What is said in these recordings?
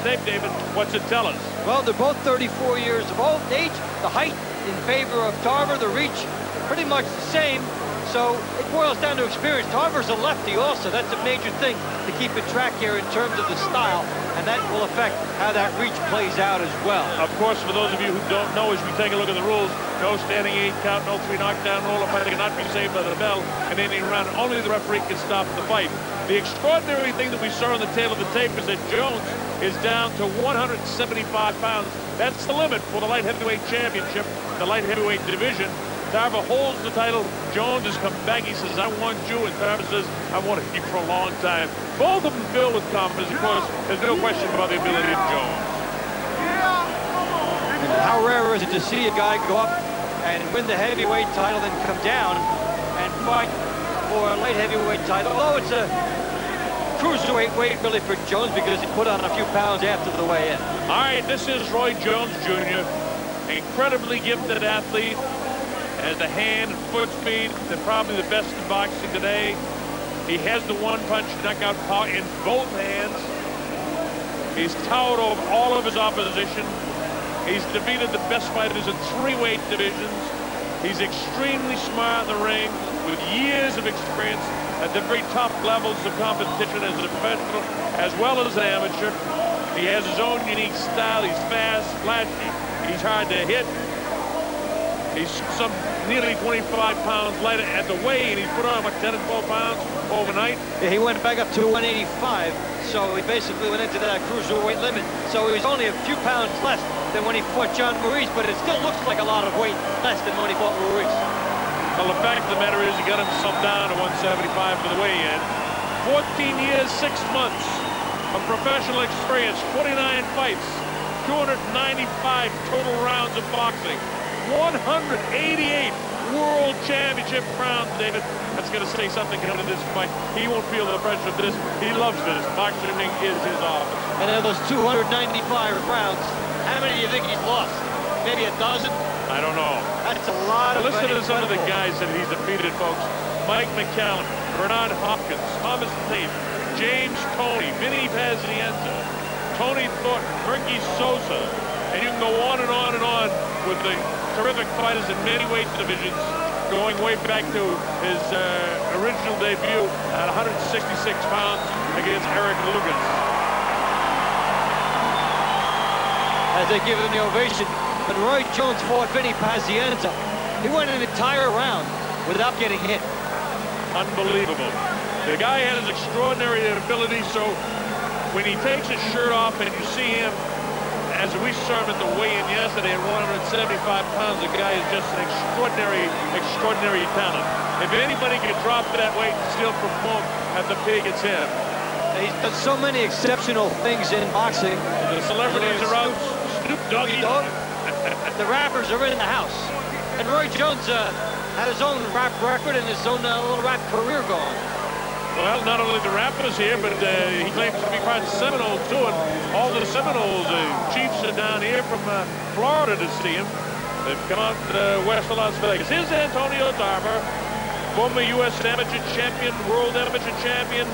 tape, David. What's it tell us? Well, they're both 34 years of age. The height in favor of Tarver, the reach pretty much the same. So it boils down to experience. Tarver's a lefty also. That's a major thing to keep in track here in terms of the style, and that will affect how that reach plays out as well. Of course, for those of you who don't know, as we take a look at the rules, no standing 8 count, no 3 knockdown roll. A fighter cannot be saved by the bell in any round. Only the referee can stop the fight. The extraordinary thing that we saw on the tail of the tape is that Jones is down to 175 pounds. That's the limit for the light heavyweight championship, the light heavyweight division. Tarver holds the title. Jones has come back. He says, I want you. And Tarver says, I wanted you for a long time. Both of them filled with confidence. Of course, there's no question about the ability of Jones. And how rare is it to see a guy go up and win the heavyweight title, then come down and fight for a light heavyweight title? Although it's a cruiserweight weight really for Jones because he put on a few pounds after the weigh-in. All right, this is Roy Jones Jr., incredibly gifted athlete. Has the hand and foot speed. They're probably the best in boxing today. He has the one-punch knockout power in both hands. He's towered over all of his opposition. He's defeated the best fighters in 3 weight divisions. He's extremely smart in the ring with years of experience at the very top levels of competition as a professional as well as an amateur. He has his own unique style. He's fast, flashy. He's hard to hit. He's nearly 25 pounds lighter at the weigh, and he's put on about 10 and 12 pounds overnight. Yeah, he went back up to 185, so he basically went into that cruiserweight limit. So he's only a few pounds less than when he fought John Maurice, but it still looks like a lot of weight less than when he fought Maurice. Well, the fact of the matter is he got himself down to 175 for the weigh-in. 14 years, 6 months of professional experience, 49 fights, 295 total rounds of boxing. 188 world championship crowns, David. That's going to say something into this fight. He won't feel the pressure of this. He loves this. Boxing is his office. And of those 295 rounds, how many do you think he's lost? Maybe a dozen? I don't know. That's a lot of Listen to some of the guys that he's defeated, folks. Mike McCallum, Bernard Hopkins, Thomas Tate, James Toney, Vinny Pazienza, Tony Thornton, Ricky Sosa, and you can go on and on and on with the terrific fighters in many weight divisions, going way back to his original debut at 166 pounds against Eric Lugas. As they give him the ovation, when Roy Jones fought Vinny Pazienza, he went an entire round without getting hit. Unbelievable. The guy had his extraordinary ability, so when he takes his shirt off and you see him, as we saw him at the weigh-in yesterday at 175 pounds, the guy is just an extraordinary talent. If anybody can drop that weight and still perform at the peak, it's him. He's done so many exceptional things in boxing. The celebrities are out. Snoop Doggy Dogg. The rappers are in the house. And Roy Jones had his own rap record and his own little rap career going. Well, not only the rappers here, but he claims to be part of Seminoles too, and all the Seminoles chiefs are down here from Florida to see him. They've come out west of Las Vegas. Here's Antonio Tarver, former U.S. amateur champion, world amateur champion,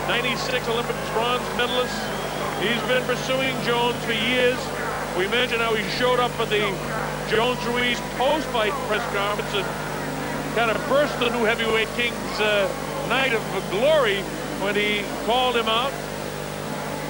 96 Olympics bronze medalist. He's been pursuing Jones for years. We mentioned how he showed up for the Jones-Ruiz post-fight press conference and kind of burst the new heavyweight king's night of glory when he called him out.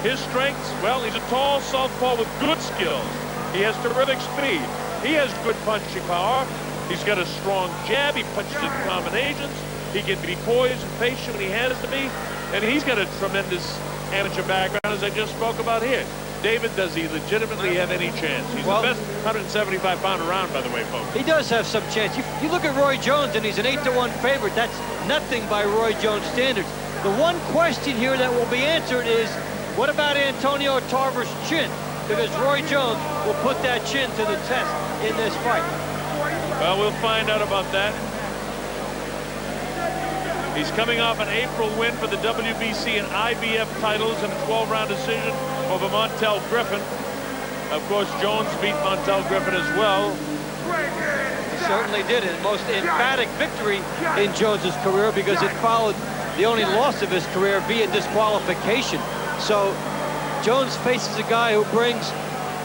His strengths, well, he's a tall southpaw with good skills. He has terrific speed. He has good punching power. He's got a strong jab. He punches in combinations. He can be poised and patient when he has to be. And he's got a tremendous amateur background, as I just spoke about here. David, does he legitimately have any chance? He's the best 175-pounder around, by the way, folks. He does have some chance. You look at Roy Jones, and he's an 8-to-1 favorite. That's nothing by Roy Jones standards. The one question here that will be answered is, what about Antonio Tarver's chin? Because Roy Jones will put that chin to the test in this fight. Well, we'll find out about that. He's coming off an April win for the WBC and IBF titles in a 12-round decision over Montel Griffin. Of course, Jones beat Montel Griffin as well. He certainly did. His most emphatic victory in Jones's career, because it followed the only loss of his career via disqualification. So Jones faces a guy who brings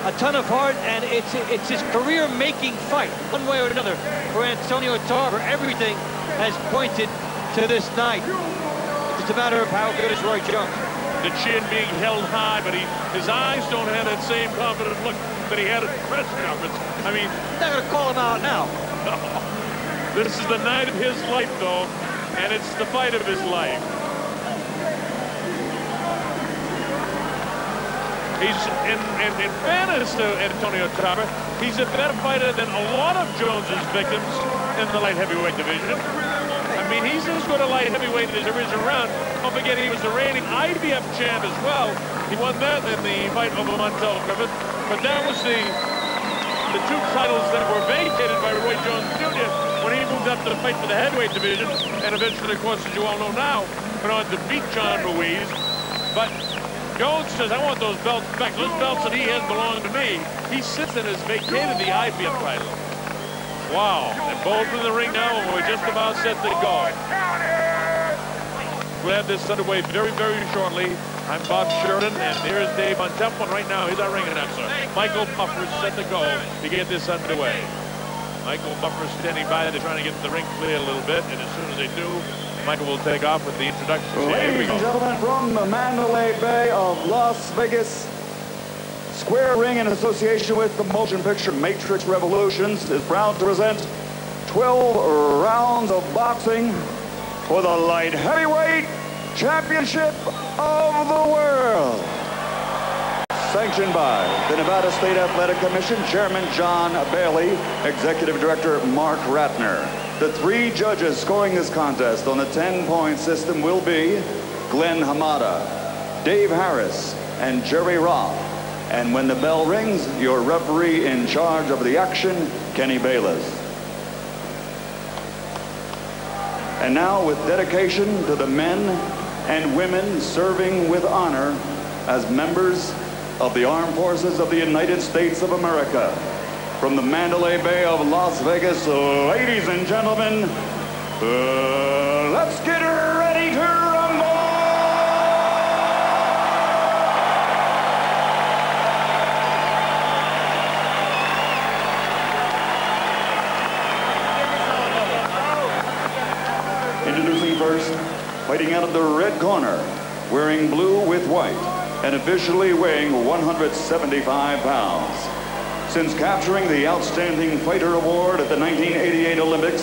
a ton of heart, and it's his career-making fight, one way or another. For Antonio Tarver, everything has pointed to this night. It's a matter of how good is Roy Jones. The chin being held high, but his eyes don't have that same confident look that he had at the press conference. I mean, he's not going to call him out now. No. This is the night of his life, though, and it's the fight of his life. He's, in fairness to Antonio Tarver, he's a better fighter than a lot of Jones's victims in the light heavyweight division. I mean, he's as good a light heavyweight as there is around. Don't forget, he was the reigning IBF champ as well. He won that in the fight over Montel Griffith. But that was the two titles that were vacated by Roy Jones Jr. when he moved up to the fight for the heavyweight division. And eventually, of course, as you all know now, went on to beat John Ruiz. But Jones says, I want those belts back. Those belts that he has belong to me. He sits and has vacated the IBF title. Wow. They're both in the ring now, and we're just about set to go. We'll have this underway very, very shortly. I'm Bob Sheridan, and here's Dave on tempo. Right now, he's our ring announcer. Michael Buffer's set to go to get this underway. Michael Buffer's standing by. They're trying to get the ring clear a little bit, and as soon as they do, Michael will take off with the introductions. Ladies and gentlemen, from the Mandalay Bay of Las Vegas, Square Ring, in association with the motion picture Matrix Revolutions, is proud to present 12 rounds of boxing for the light heavyweight championship of the world. Sanctioned by the Nevada State Athletic Commission, Chairman John Bailey, Executive Director Mark Ratner. The 3 judges scoring this contest on the 10-point system will be Glenn Hamada, Dave Harris, and Jerry Roth. And when the bell rings, your referee in charge of the action, Kenny Bayless. And now, with dedication to the men and women serving with honor as members of the Armed Forces of the United States of America, from the Mandalay Bay of Las Vegas, ladies and gentlemen, let's get ready to rumble! Introducing first, fighting out of the red corner, wearing blue with white, and officially weighing 175 pounds. Since capturing the Outstanding Fighter Award at the 1988 Olympics,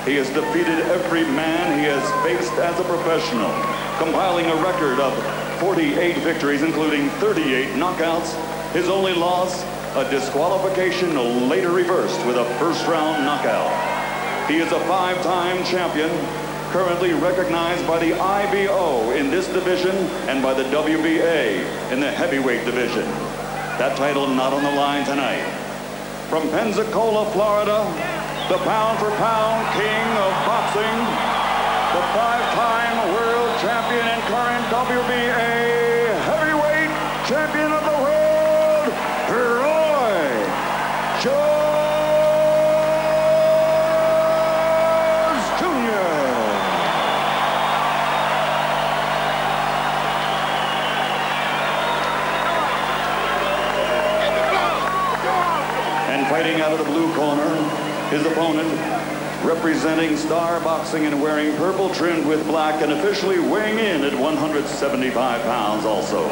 he has defeated every man he has faced as a professional, compiling a record of 48 victories, including 38 knockouts. His only loss, a disqualification later reversed with a first-round knockout. He is a 5-time champion, currently recognized by the IBO in this division and by the WBA in the heavyweight division. That title not on the line tonight. From Pensacola, Florida, the pound-for-pound king of boxing, the 5-time world champion and current WBA heavyweight champion of the world, Roy Jones Jr. Fighting out of the blue corner, his opponent, representing Star Boxing and wearing purple trimmed with black and officially weighing in at 175 pounds also.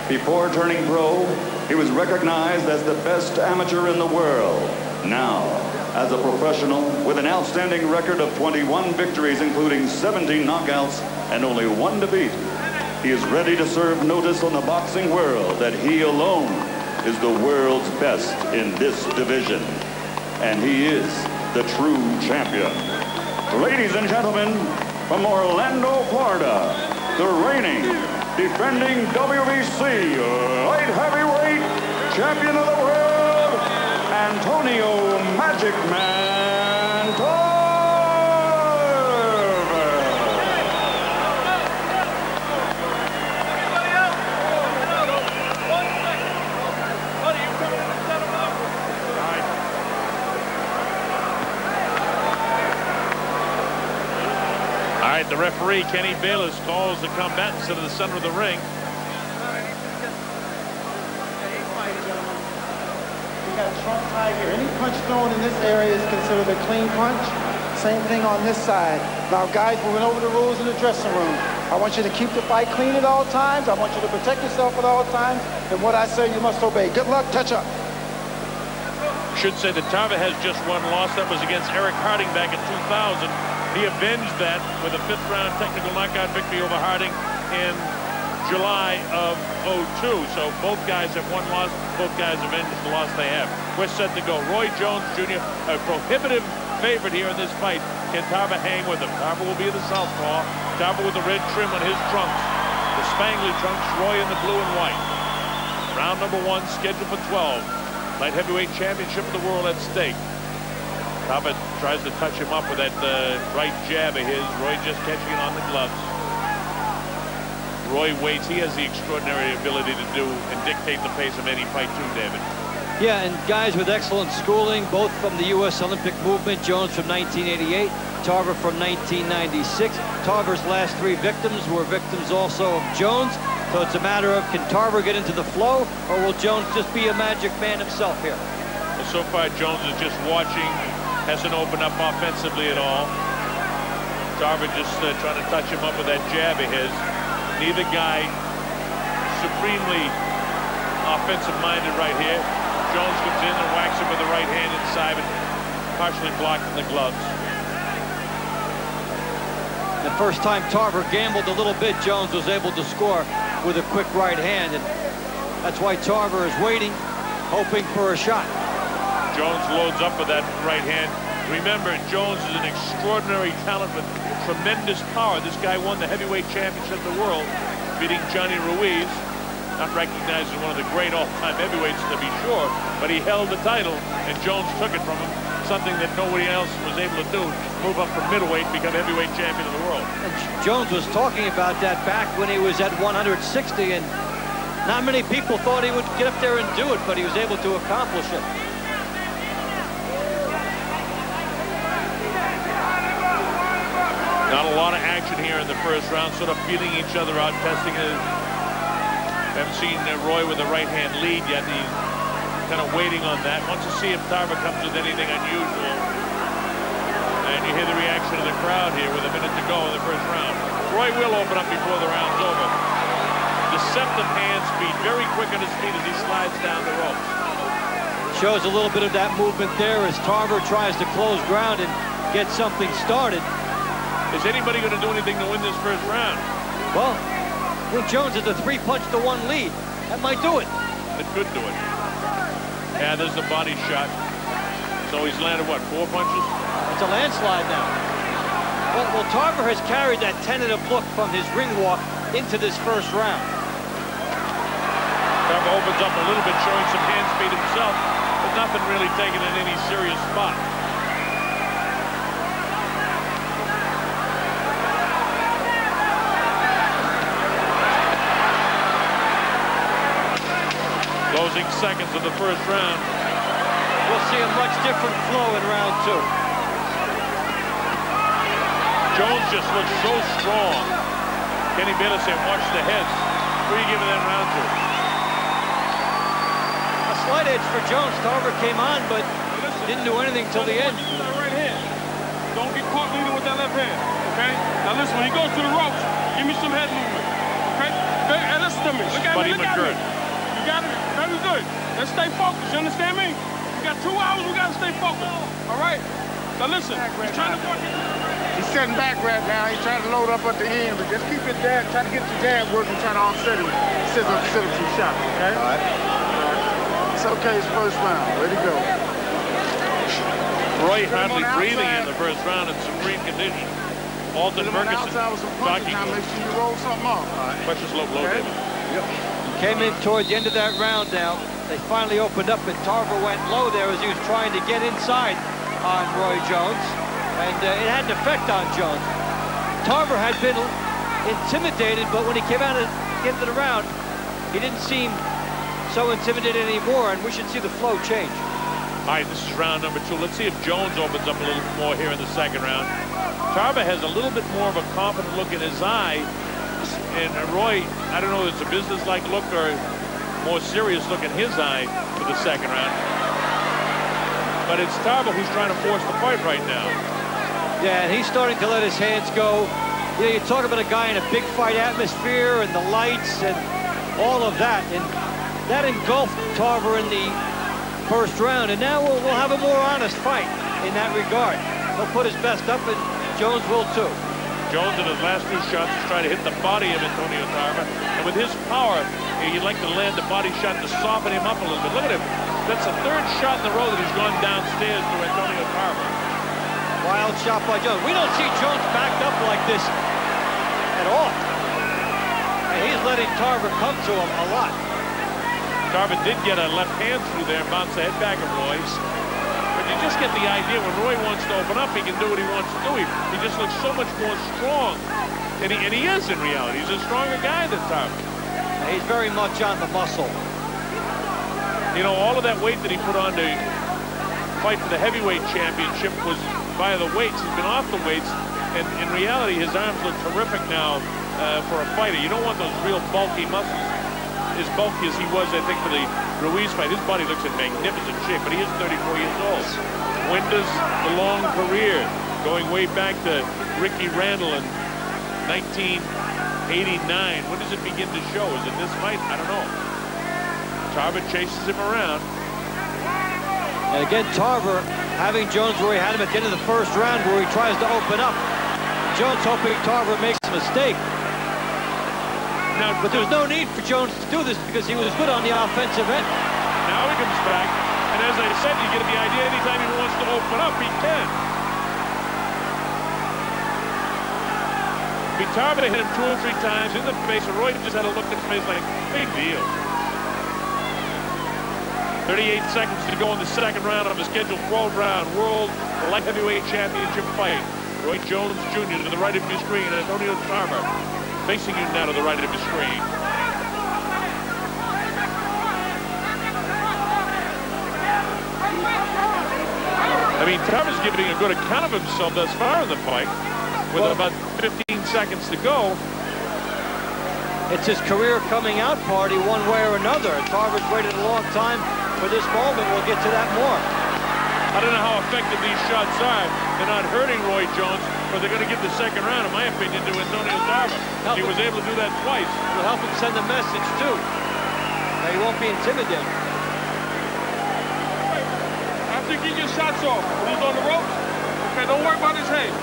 Before turning pro, he was recognized as the best amateur in the world. Now, as a professional with an outstanding record of 21 victories, including 17 knockouts and only 1 defeat, he is ready to serve notice on the boxing world that he alone is the world's best in this division. And he is the true champion. Ladies and gentlemen, from Orlando, Florida, the reigning, defending WBC light heavyweight champion of the world, Antonio Magic Man Tarver. All right, the referee, Kenny Bayless, calls the combatants to the center of the ring. got trunk tie here. Any punch thrown in this area is considered a clean punch. Same thing on this side. Now, guys, we went over the rules in the dressing room. I want you to keep the fight clean at all times. I want you to protect yourself at all times. And what I say, you must obey. Good luck. Touch up. Should say that Tarver has just one loss. That was against Eric Harding back in 2000. He avenged that with a 5th-round technical knockout victory over Harding in July of 02. So both guys have one loss. Both guys avenged the loss they have. We're set to go. Roy Jones Jr., a prohibitive favorite here in this fight. Can Tarver hang with him? Tarver will be the southpaw. Tarver with the red trim on his trunks. The spangly trunks, Roy in the blue and white. Round number 1 scheduled for 12. Light heavyweight championship of the world at stake. Tarver tries to touch him up with that right jab of his. Roy just catching it on the gloves. Roy waits. He has the extraordinary ability to do and dictate the pace of any fight too, David. Yeah, and guys with excellent schooling, both from the U.S. Olympic movement. Jones from 1988, Tarver from 1996. Tarver's last 3 victims were victims also of Jones. So it's a matter of, can Tarver get into the flow, or will Jones just be a magic man himself here? Well, so far, Jones is just watching, hasn't opened up offensively at all. Tarver just trying to touch him up with that jab of his. Neither guy supremely offensive-minded right here. Jones comes in and whacks him with the right hand inside, but partially blocking the gloves. The first time Tarver gambled a little bit, Jones was able to score with a quick right hand, and that's why Tarver is waiting, hoping for a shot. Jones loads up with that right hand. Remember, Jones is an extraordinary talent with tremendous power. This guy won the heavyweight championship of the world, beating Johnny Ruiz. Not recognized as one of the great all-time heavyweights, to be sure, but he held the title, and Jones took it from him, something that nobody else was able to do. Move up from middleweight, become heavyweight champion of the world. And Jones was talking about that back when he was at 160, and not many people thought he would get up there and do it, but he was able to accomplish it. Not a lot of action here in the first round, sort of feeling each other out, testing it. Haven't seen Roy with the right hand lead yet. He's kind of waiting on that. Wants to see if Tarver comes with anything unusual. And you hear the reaction of the crowd here with a minute to go in the first round. Roy will open up before the round's over. Deceptive hand speed, very quick on his feet as he slides down the ropes. Shows a little bit of that movement there as Tarver tries to close ground and get something started. Is anybody going to do anything to win this first round? Well, I think Jones has a 3-punch-to-1 lead. That might do it. It could do it. Yeah, there's the body shot. So he's landed, what, 4 punches? It's a landslide now. Well, Tarver has carried that tentative look from his ring walk into this first round. Tarver opens up a little bit, showing some hand speed himself, but nothing really taken in any serious spot. Closing seconds of the first round. We'll see a much different flow in round 2. Jones just looks so strong. Kenny Baylor said, watch the heads. What are you giving that round to? A slight edge for Jones. Tarver came on, but didn't do anything till the end. Right hand. Don't get caught leading with that left hand, okay? Now listen, when he goes to the ropes, give me some head movement, okay? Hey, listen to me. Look at me, look at me. You got it? Very good. Let's stay focused, you understand me? We got 2 hours, we got to stay focused, all right? Now listen, he's trying to work it. He's setting back right now. He's trying to load up at the end, but just keep his dad, try to get your dad working, trying to offset him. Set up some shots, okay? All right. It's okay, it's first round. Ready to go. Roy hardly breathing in the first round in supreme condition. Alton Ferguson talking to him. Make sure you roll something off. Precious low blow, David. Yep. Came in toward the end of that round now. They finally opened up, and Tarver went low there as he was trying to get inside on Roy Jones. And it had an effect on Jones. Tarver had been intimidated, but when he came out at the end of the round, he didn't seem so intimidated anymore, and we should see the flow change. All right, this is round number 2. Let's see if Jones opens up a little more here in the second round. Tarver has a little bit more of a confident look in his eye. And Roy, I don't know if it's a business-like look or more serious look in his eye for the second round. but it's Tarver who's trying to force the fight right now. Yeah, and he's starting to let his hands go. You know, you talk about a guy in a big fight atmosphere and the lights and all of that, and that engulfed Tarver in the first round, and now we'll have a more honest fight in that regard. He'll put his best up, and Jones will too. Jones in his last 2 shots is trying to hit the body of Antonio Tarver, and with his power, he'd like to land the body shot to soften him up a little bit. Look at him. That's the 3rd shot in a row that he's gone downstairs to Antonio Tarver. Wild shot by Jones. We don't see Jones backed up like this at all. And he's letting Tarver come to him a lot. Tarver did get a left hand through there and bounce the head back of Roy's. But you just get the idea when Roy wants to open up, he can do what he wants to do. He just looks so much more strong. And he is in reality. He's a stronger guy than Tarver. He's very much on the muscle. You know, all of that weight that he put on to fight for the heavyweight championship was via the weights. He's been off the weights, and in reality, his arms look terrific now for a fighter. You don't want those real bulky muscles, as bulky as he was, I think, for the Ruiz fight. His body looks in magnificent shape, but he is 34 years old. Winda's the long career, going way back to Ricky Randall in 1989. When does it begin to show? Is it this fight? I don't know. Tarver chases him around. And again, Tarver having Jones where he had him at the end of the first round, where he tries to open up. Jones hoping Tarver makes a mistake. Now, but there's no need for Jones to do this because he was good on the offensive end. Now he comes back, and as I said, you get the idea anytime he wants to open up, he can. Tarver hit him 2 or 3 times in the face, and Roy just had a look at his face like, big deal. 38 seconds to go in the 2nd round of a scheduled 12-round World Light Heavyweight Championship fight. Roy Jones Jr. to the right of your screen, and Antonio Tarver facing you now to the right of your screen. I mean, Tarver's giving a good account of himself thus far in the fight, with about 15 seconds to go. It's his career coming out party one way or another. Tarver's waited a long time for this moment. We'll get to that more. I don't know how effective these shots are. They're not hurting Roy Jones, but they're going to give the 2nd round, in my opinion, to Antonio Tarver. He was able to do that twice. It'll help him send a message, too. Now, he won't be intimidated. After you get your shots off, when he's on the ropes, okay, don't worry about his head.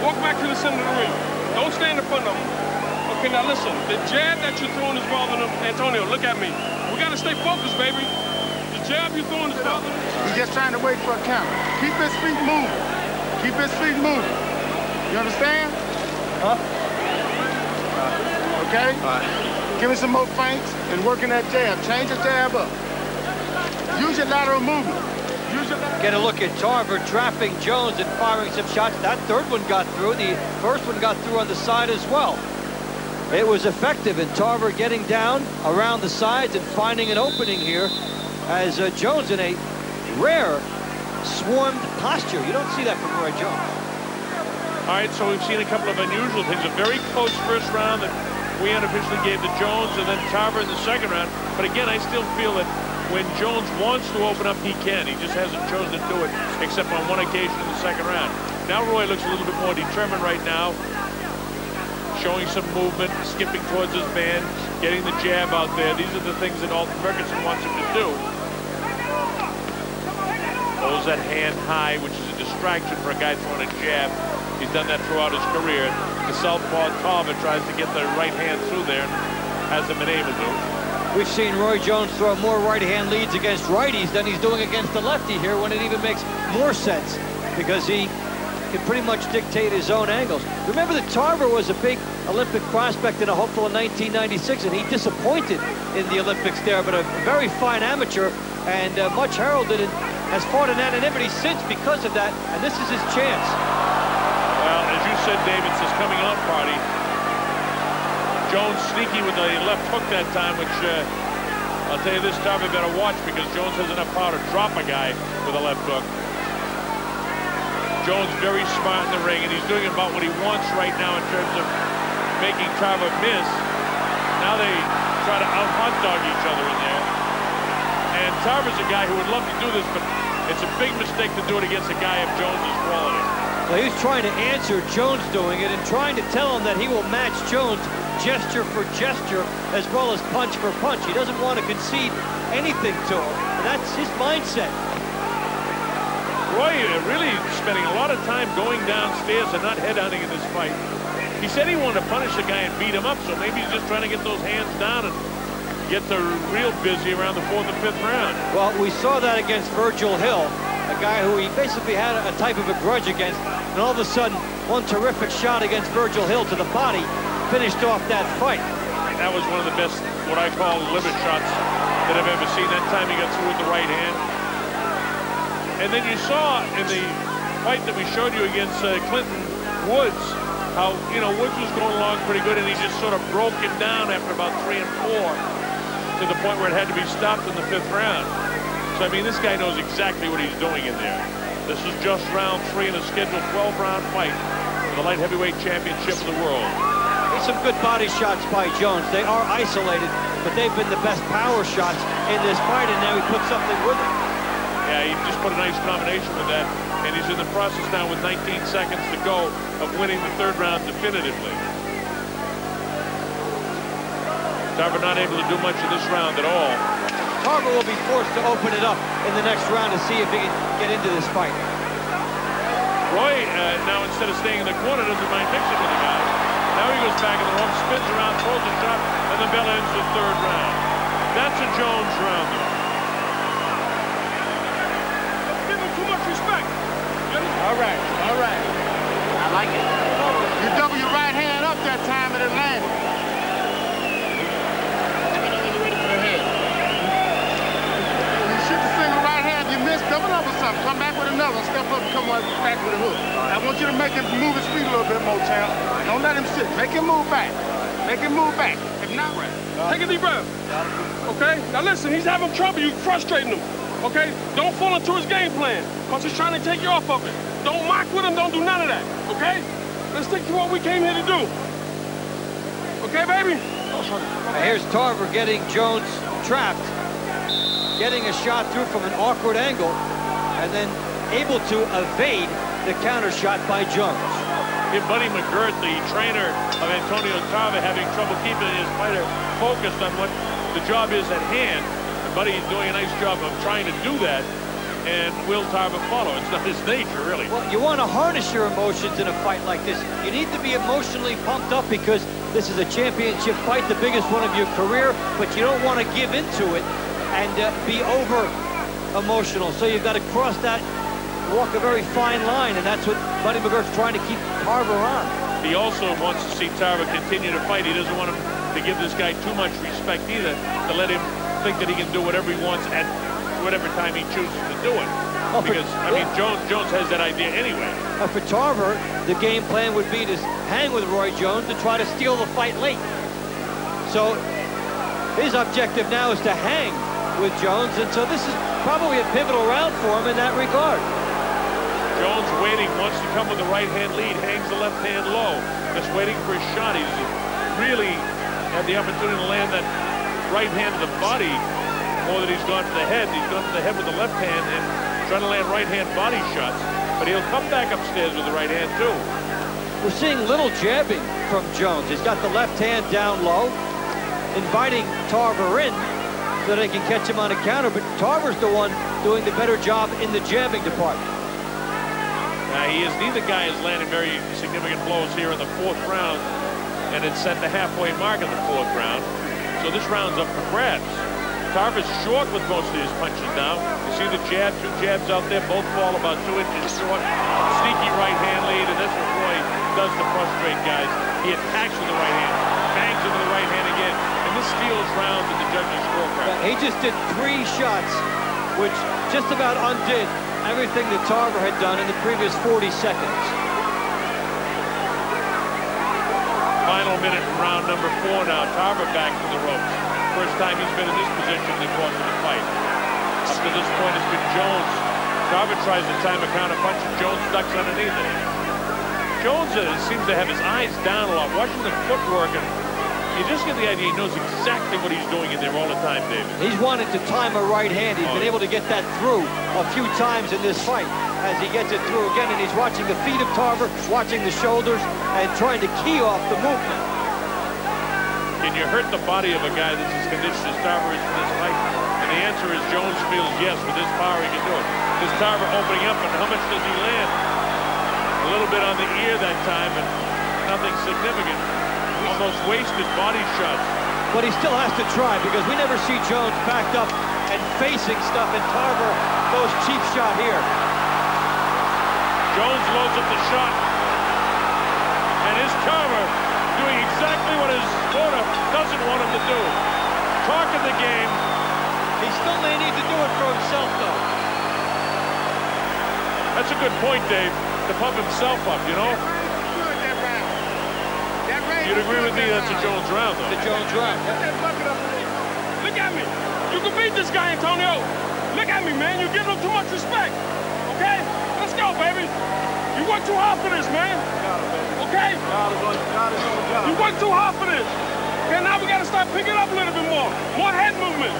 Walk back to the center of the ring. Don't stand in front of him. Okay, now listen. The jab that you're throwing is bothering him. Antonio, look at me. We got to stay focused, baby. The jab you're throwing is bothering him. He's just trying to wait for a count. Keep his feet moving. Keep his feet moving. You understand? Huh? Okay? All right. Give me some more feints and working that jab. Change the jab up. Use your lateral movement. Get a look at Tarver trapping Jones and firing some shots. That 3rd one got through. The 1st one got through on the side as well. It was effective in Tarver getting down around the sides and finding an opening here as Jones in a rare swarmed posture. You don't see that from Roy Jones. All right, so we've seen a couple of unusual things. A very close 1st round that we unofficially gave to Jones, and then Tarver in the 2nd round. But again, I still feel that when Jones wants to open up, he can. He just hasn't chosen to do it, except on one occasion in the 2nd round. Now Roy looks a little bit more determined right now, showing some movement, skipping towards his man, getting the jab out there. These are the things that Alton Ferguson wants him to do. Holds that hand high, which is a distraction for a guy throwing a jab. He's done that throughout his career. The southpaw Tarver tries to get the right hand through there and hasn't been able to. We've seen Roy Jones throw more right-hand leads against righties than he's doing against the lefty here, when it even makes more sense because he can pretty much dictate his own angles. Remember that Tarver was a big Olympic prospect and a hopeful in 1996, and he disappointed in the Olympics there, but a very fine amateur and much heralded and has fought in anonymity since because of that, and this is his chance. Well, as you said, Dave, it's his coming out party. Jones sneaky with the left hook that time, which I'll tell you this, Tarver better watch because Jones has enough power to drop a guy with a left hook. Jones very smart in the ring, and he's doing about what he wants right now in terms of making Tarver miss. Now they try to out-hot dog each other in there. And Tarver's a guy who would love to do this, but It's a big mistake to do it against a guy of Jones's quality. Well, he was trying to answer Jones doing it and trying to tell him that he will match Jones gesture for gesture as well as punch for punch. He doesn't want to concede anything to him. And that's his mindset. Roy really spending a lot of time going downstairs and not headhunting in this fight. He said he wanted to punish the guy and beat him up, so maybe he's just trying to get those hands down and get the real busy around the 4th and 5th round. Well, we saw that against Virgil Hill, a guy who he basically had a type of a grudge against, and all of a sudden, one terrific shot against Virgil Hill to the body finished off that fight. That was one of the best, what I call limit shots that I've ever seen. That time he got through with the right hand. And then you saw in the fight that we showed you against Clinton Woods, how, you know, Woods was going along pretty good, and he just sort of broke it down after about 3 and 4 to the point where it had to be stopped in the 5th round. So, I mean, this guy knows exactly what he's doing in there. This is just round 3 in a scheduled 12-round fight for the light heavyweight championship of the world. There's some good body shots by Jones. They are isolated, but they've been the best power shots in this fight, and now he put something with it. Yeah, he just put a nice combination with that, and he's in the process now with 19 seconds to go of winning the 3rd round definitively. Tarver not able to do much in this round at all. Tarver will be forced to open it up in the next round to see if he can get into this fight. Roy, now instead of staying in the corner, doesn't mind mixing with the guy. Now he goes back in the rope, spins around, throws a shot, and the bell ends the 3rd round. That's a Jones round, though. Give him too much respect. All right, all right. I like it. You double your right hand up that time and it landed. Let me know when you're ready for the head. You shoot the single right hand, you miss, double up or something. Come back with another, step up and come back with a hook. I want you to make him move his feet a little bit more, champ. Don't let him sit. Make him move back. Make him move back. If not, Take a deep breath. Okay? Now listen, he's having trouble. You're frustrating him. Okay? Don't fall into his game plan, because he's trying to take you off of it. Don't mock with him. Don't do none of that. Okay? Let's stick to what we came here to do. Okay, baby? Now here's Tarver getting Jones trapped, getting a shot through from an awkward angle, and then able to evade the counter shot by Jones. If Buddy McGirt, the trainer of Antonio Tarver, having trouble keeping his fighter focused on what the job is at hand, and Buddy is doing a nice job of trying to do that, and will Tarver follow? It's not his nature, really. Well, you want to harness your emotions in a fight like this. You need to be emotionally pumped up because this is a championship fight, the biggest one of your career, but you don't want to give into it and be over emotional. So you've got to cross that, walk a very fine line, and that's what Buddy McGirt's trying to keep Tarver on. He also wants to see Tarver continue to fight. He doesn't want him to give this guy too much respect either, to let him think that he can do whatever he wants at whatever time he chooses to do it. Because, I mean, Jones has that idea anyway. For Tarver, the game plan would be to hang with Roy Jones to try to steal the fight late. So his objective now is to hang with Jones, and so this is probably a pivotal round for him in that regard. Jones waiting, wants to come with the right hand lead, hangs the left hand low, just waiting for his shot. He's really had the opportunity to land that right hand to the body more than he's gone for the head. He's gone for the head with the left hand and trying to land right hand body shots, but he'll come back upstairs with the right hand too. We're seeing little jabbing from Jones. He's got the left hand down low, inviting Tarver in so they can catch him on a counter, but Tarver's the one doing the better job in the jabbing department. Neither guy is landing very significant blows here in the 4th round, and it's set the halfway mark of the 4th round. So this round's up for grabs. Tarver's short with most of his punches now. You see the jab, 2 jabs out there, both fall about 2 inches short. Sneaky right hand lead, and that's what Roy does to frustrate guys. He attacks with the right hand, bangs into the right hand again, and this steals rounds in the judges' scorecard. He just did 3 shots, which just about undid everything that Tarver had done in the previous 40 seconds. Final minute in round number 4 now. Tarver back to the ropes. First time he's been in this position in the course of the fight. Up to this point, it's been Jones. Tarver tries to time a counter punch, and Jones ducks underneath it. Jones seems to have his eyes down a lot, watching the footwork and You just get the idea he knows exactly what he's doing in there all the time, David. He's wanted to time a right hand. He's been able to get that through a few times in this fight as he gets it through again, and he's watching the feet of Tarver, watching the shoulders, and trying to key off the movement. Can you hurt the body of a guy that's as conditioned as Tarver is for this fight? And the answer is Jones feels yes, with this power he can do it. This Tarver opening up, and how much does he land? A little bit on the ear that time, and nothing significant. Almost wasted body shots. But he still has to try, because we never see Jones backed up and facing stuff, and Tarver goes cheap shot here. Jones loads up the shot, and is Tarver doing exactly what his corner doesn't want him to do. Talk of the game. He still may need to do it for himself, though. That's a good point, Dave, to pump himself up, you know? You'd agree with me that's a Jones round, though. The Jones round. Look at me. You can beat this guy, Antonio. Look at me, man. You're giving him too much respect. Okay? Let's go, baby. You work too hard for this, man. Okay? You work too hard for this. Okay, now we got to start picking up a little bit more. More head movement.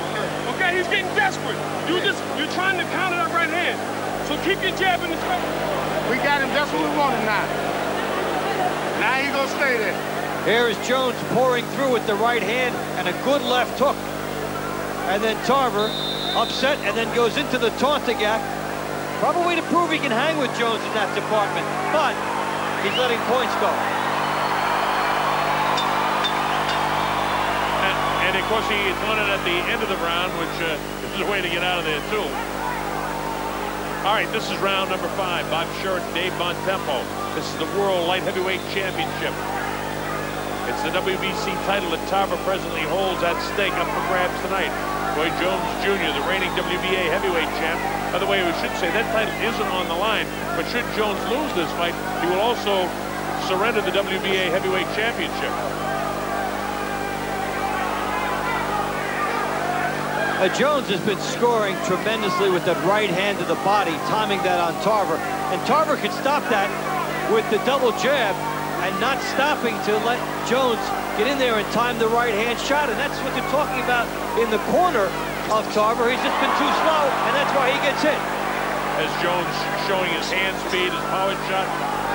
Okay, he's getting desperate. You're trying to counter that right hand. So keep your jab in his face. We got him just what we wanted now. Now he's going to stay there. Here is Jones pouring through with the right hand and a good left hook. And then Tarver upset and then goes into the taunting act. Probably to prove he can hang with Jones in that department, but he's letting points go. And of course, he won it at the end of the round, which is a way to get out of there, too. All right, this is round number 5. Bob Sherritt, Dave Bontempo. This is the World Light Heavyweight Championship. It's the WBC title that Tarver presently holds at stake, up for grabs tonight. Roy Jones Jr., the reigning WBA heavyweight champ. By the way, we should say that title isn't on the line, but should Jones lose this fight, he will also surrender the WBA heavyweight championship. Jones has been scoring tremendously with that right hand to the body, timing that on Tarver. And Tarver could stop that with the double jab and not stopping to let Jones get in there and time the right hand shot. And that's what they're talking about in the corner of Tarver. He's just been too slow, and that's why he gets hit. As Jones showing his hand speed, his power shot,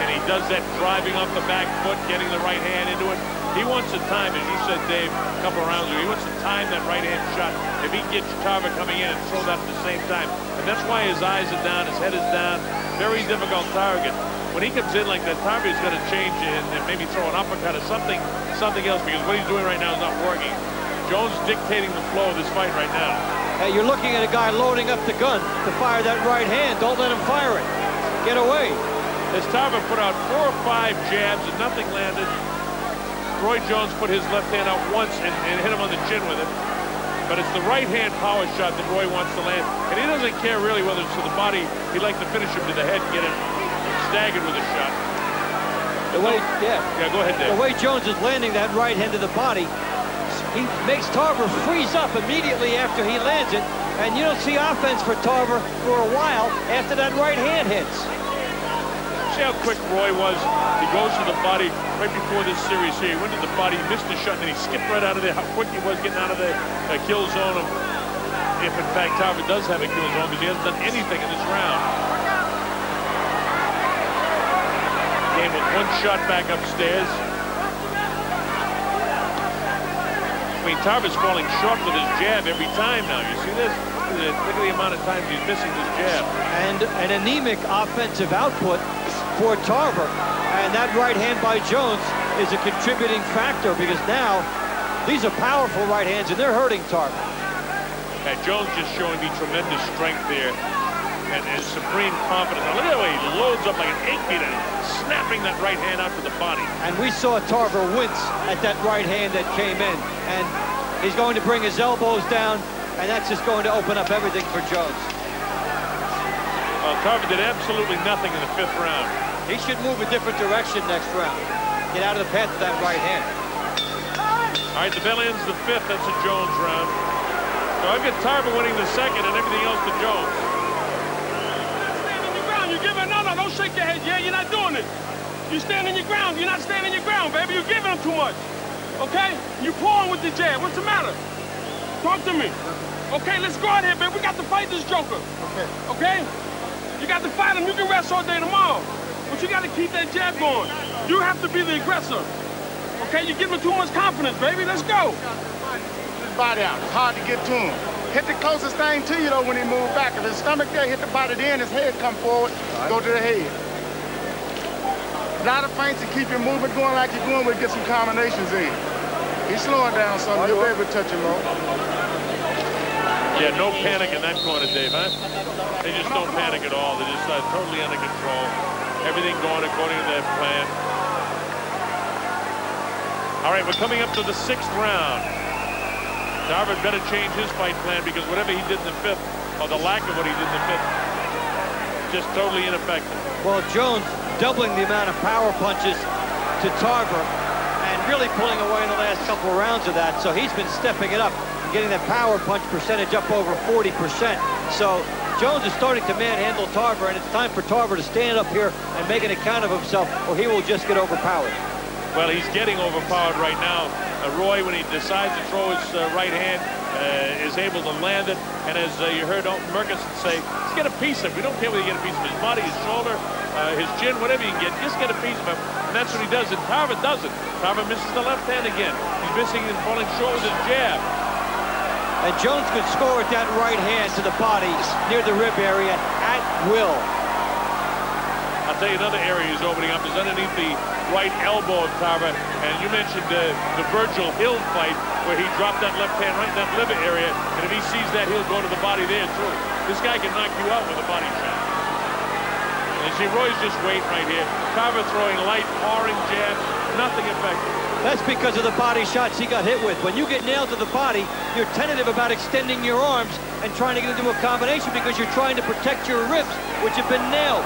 and he does that driving off the back foot, getting the right hand into it. He wants to time, as you said, Dave, a couple of rounds ago, he wants to time that right hand shot. If he can get Tarver coming in and throw that at the same time. And that's why his eyes are down, his head is down. Very difficult target. When he comes in like that, Tarver is going to change and maybe throw an uppercut or something else, because what he's doing right now is not working. Jones dictating the flow of this fight right now. Hey, you're looking at a guy loading up the gun to fire that right hand. Don't let him fire it. Get away. As Tarver put out 4 or 5 jabs and nothing landed, Roy Jones put his left hand out once and hit him on the chin with it. But it's the right hand power shot that Roy wants to land. And he doesn't care really whether it's to the body. He'd like to finish him to the head and get it staggered with a shot. The way, yeah, go ahead, Dave. The way Jones is landing that right hand to the body, he makes Tarver freeze up immediately after he lands it. And you don't see offense for Tarver for a while after that right hand hits. See how quick Roy was? He goes to the body right before this series here. He went to the body, missed the shot, and he skipped right out of there. How quick he was getting out of the kill zone. If, in fact, Tarver does have a kill zone, because he hasn't done anything in this round. Game with 1 shot back upstairs. I mean, Tarver's falling short with his jab every time now. You see this? Look at the amount of times he's missing this jab. And an anemic offensive output for Tarver. And that right hand by Jones is a contributing factor, because now these are powerful right hands and they're hurting Tarver. Jones just showing me tremendous strength there and supreme confidence. Now, look at the way he loads up like an 8-beater, snapping that right hand out to the body. And we saw Tarver wince at that right hand that came in. And he's going to bring his elbows down, and that's just going to open up everything for Jones. Well, Tarver did absolutely nothing in the 5th round. He should move a different direction next round. Get out of the path of that right hand. All right, the bell ends the 5th. That's a Jones round. So I've got Tarver winning the 2nd and everything else to Jones. Stand in your ground. You're giving no. Don't shake your head. Yeah, you're not doing it. You stand in your ground. You're not standing your ground, baby. You're giving him too much. Okay? You pulling with the jab. What's the matter? Talk to me. Okay, let's go out here, man. We got to fight this joker. Okay. Okay? You got to fight him. You can rest all day tomorrow. But you got to keep that jab going. You have to be the aggressor. Okay? You're giving too much confidence, baby. Let's go. His body out. It's hard to get to him. Hit the closest thing to you, though, when he moves back. If his stomach there, hit the body there, and his head come forward, go to the head. A lot of feints to keep your movement going like you're going, but get some combinations in. He's slowing down some. You'll be able to touch him more. Yeah, no panic in that corner, Dave, huh? They just don't panic at all. They're just totally under control. Everything going according to their plan. All right, we're coming up to the 6th round. Tarver better change his fight plan because whatever he did in the 5th, or the lack of what he did in the 5th, just totally ineffective. Well, Jones doubling the amount of power punches to Tarver and really pulling away in the last couple of rounds of that. So he's been stepping it up and getting that power punch percentage up over 40%. So Jones is starting to manhandle Tarver, and it's time for Tarver to stand up here and make an account of himself, or he will just get overpowered. Well, he's getting overpowered right now. Roy, when he decides to throw his right hand, is able to land it. And as you heard Murkison say, just get a piece of him. We don't care whether you get a piece of his body, his shoulder, his chin, whatever you can get. Just get a piece of him. And that's what he does. And Tarver doesn't. Tarver misses the left hand again. He's missing and falling short with his jab. And Jones could score with that right hand to the body near the rib area at will. I'll tell you another area he's opening up is underneath the right elbow of Tarver. And you mentioned the Virgil Hill fight where he dropped that left hand right in that liver area. And if he sees that, he'll go to the body there too. This guy can knock you out with a body shot. And see, Roy's just waiting right here. Tarver throwing light, pouring jabs, nothing effective. That's because of the body shots he got hit with. When you get nailed to the body, you're tentative about extending your arms and trying to get into a combination because you're trying to protect your ribs, which have been nailed.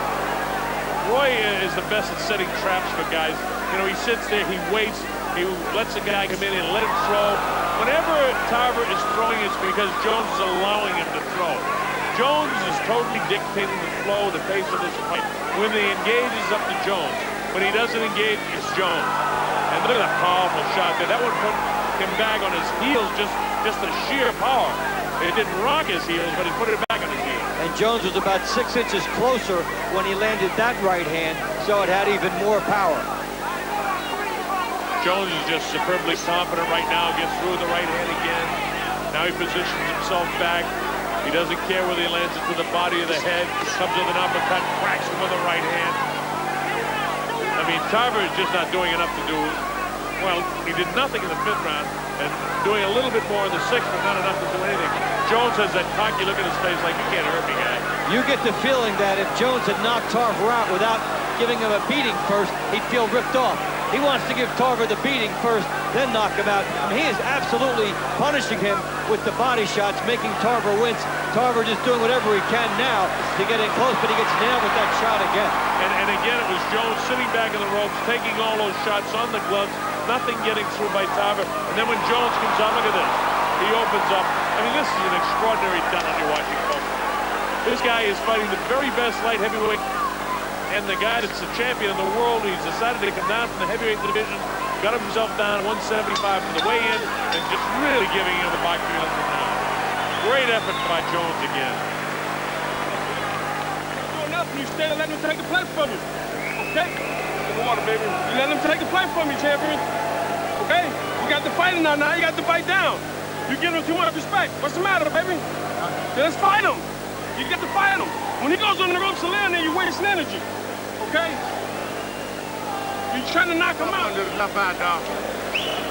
Roy is the best at setting traps for guys. You know, he sits there, he waits, he lets a guy come in and let him throw. Whenever Tarver is throwing, it's because Jones is allowing him to throw. Jones is totally dictating the flow, the pace of this fight. When they engage, it's up to Jones. When he doesn't engage, it's Jones. And look at that powerful shot there. That one put him back on his heels, just a sheer power. It didn't rock his heels, but it put it back on his heels. And Jones was about 6 inches closer when he landed that right hand, so it had even more power. Jones is just superbly confident right now, gets through the right hand again. Now he positions himself back. He doesn't care whether he lands it to the body or the head. Comes with an uppercut, cracks him with the right hand. I mean, Tarver is just not doing enough to do, well, he did nothing in the 5th round, and doing a little bit more in the 6th, but not enough to do anything. Jones has that cocky look in his face like, you can't hurt me, guy. You get the feeling that if Jones had knocked Tarver out without giving him a beating first, he'd feel ripped off. He wants to give Tarver the beating first, then knock him out. I mean, he is absolutely punishing him with the body shots, making Tarver wince. Tarver just doing whatever he can now to get in close, but he gets nailed with that shot again. And again, it was Jones sitting back in the ropes, taking all those shots on the gloves, nothing getting through by Tarver. And then when Jones comes out, look at this. He opens up. I mean, this is an extraordinary talent you're watching, folks. This guy is fighting the very best light heavyweight, and the guy that's the champion of the world. He's decided to come down from the heavyweight division, got himself down to 175 for the weigh-in, and just really giving him the boxing lesson now. Great effort by Jones again. You stay and let him take the place from you. Okay? Come on, baby. You let him take the place from you, champion. Okay? You got the fighting now. Now you got to fight down. You give him too much respect. What's the matter, baby? Let's fight him. You get to fight him. When he goes on the ropes to land there, you're wasting energy. Okay? You're trying to knock him out. Left eye, dog.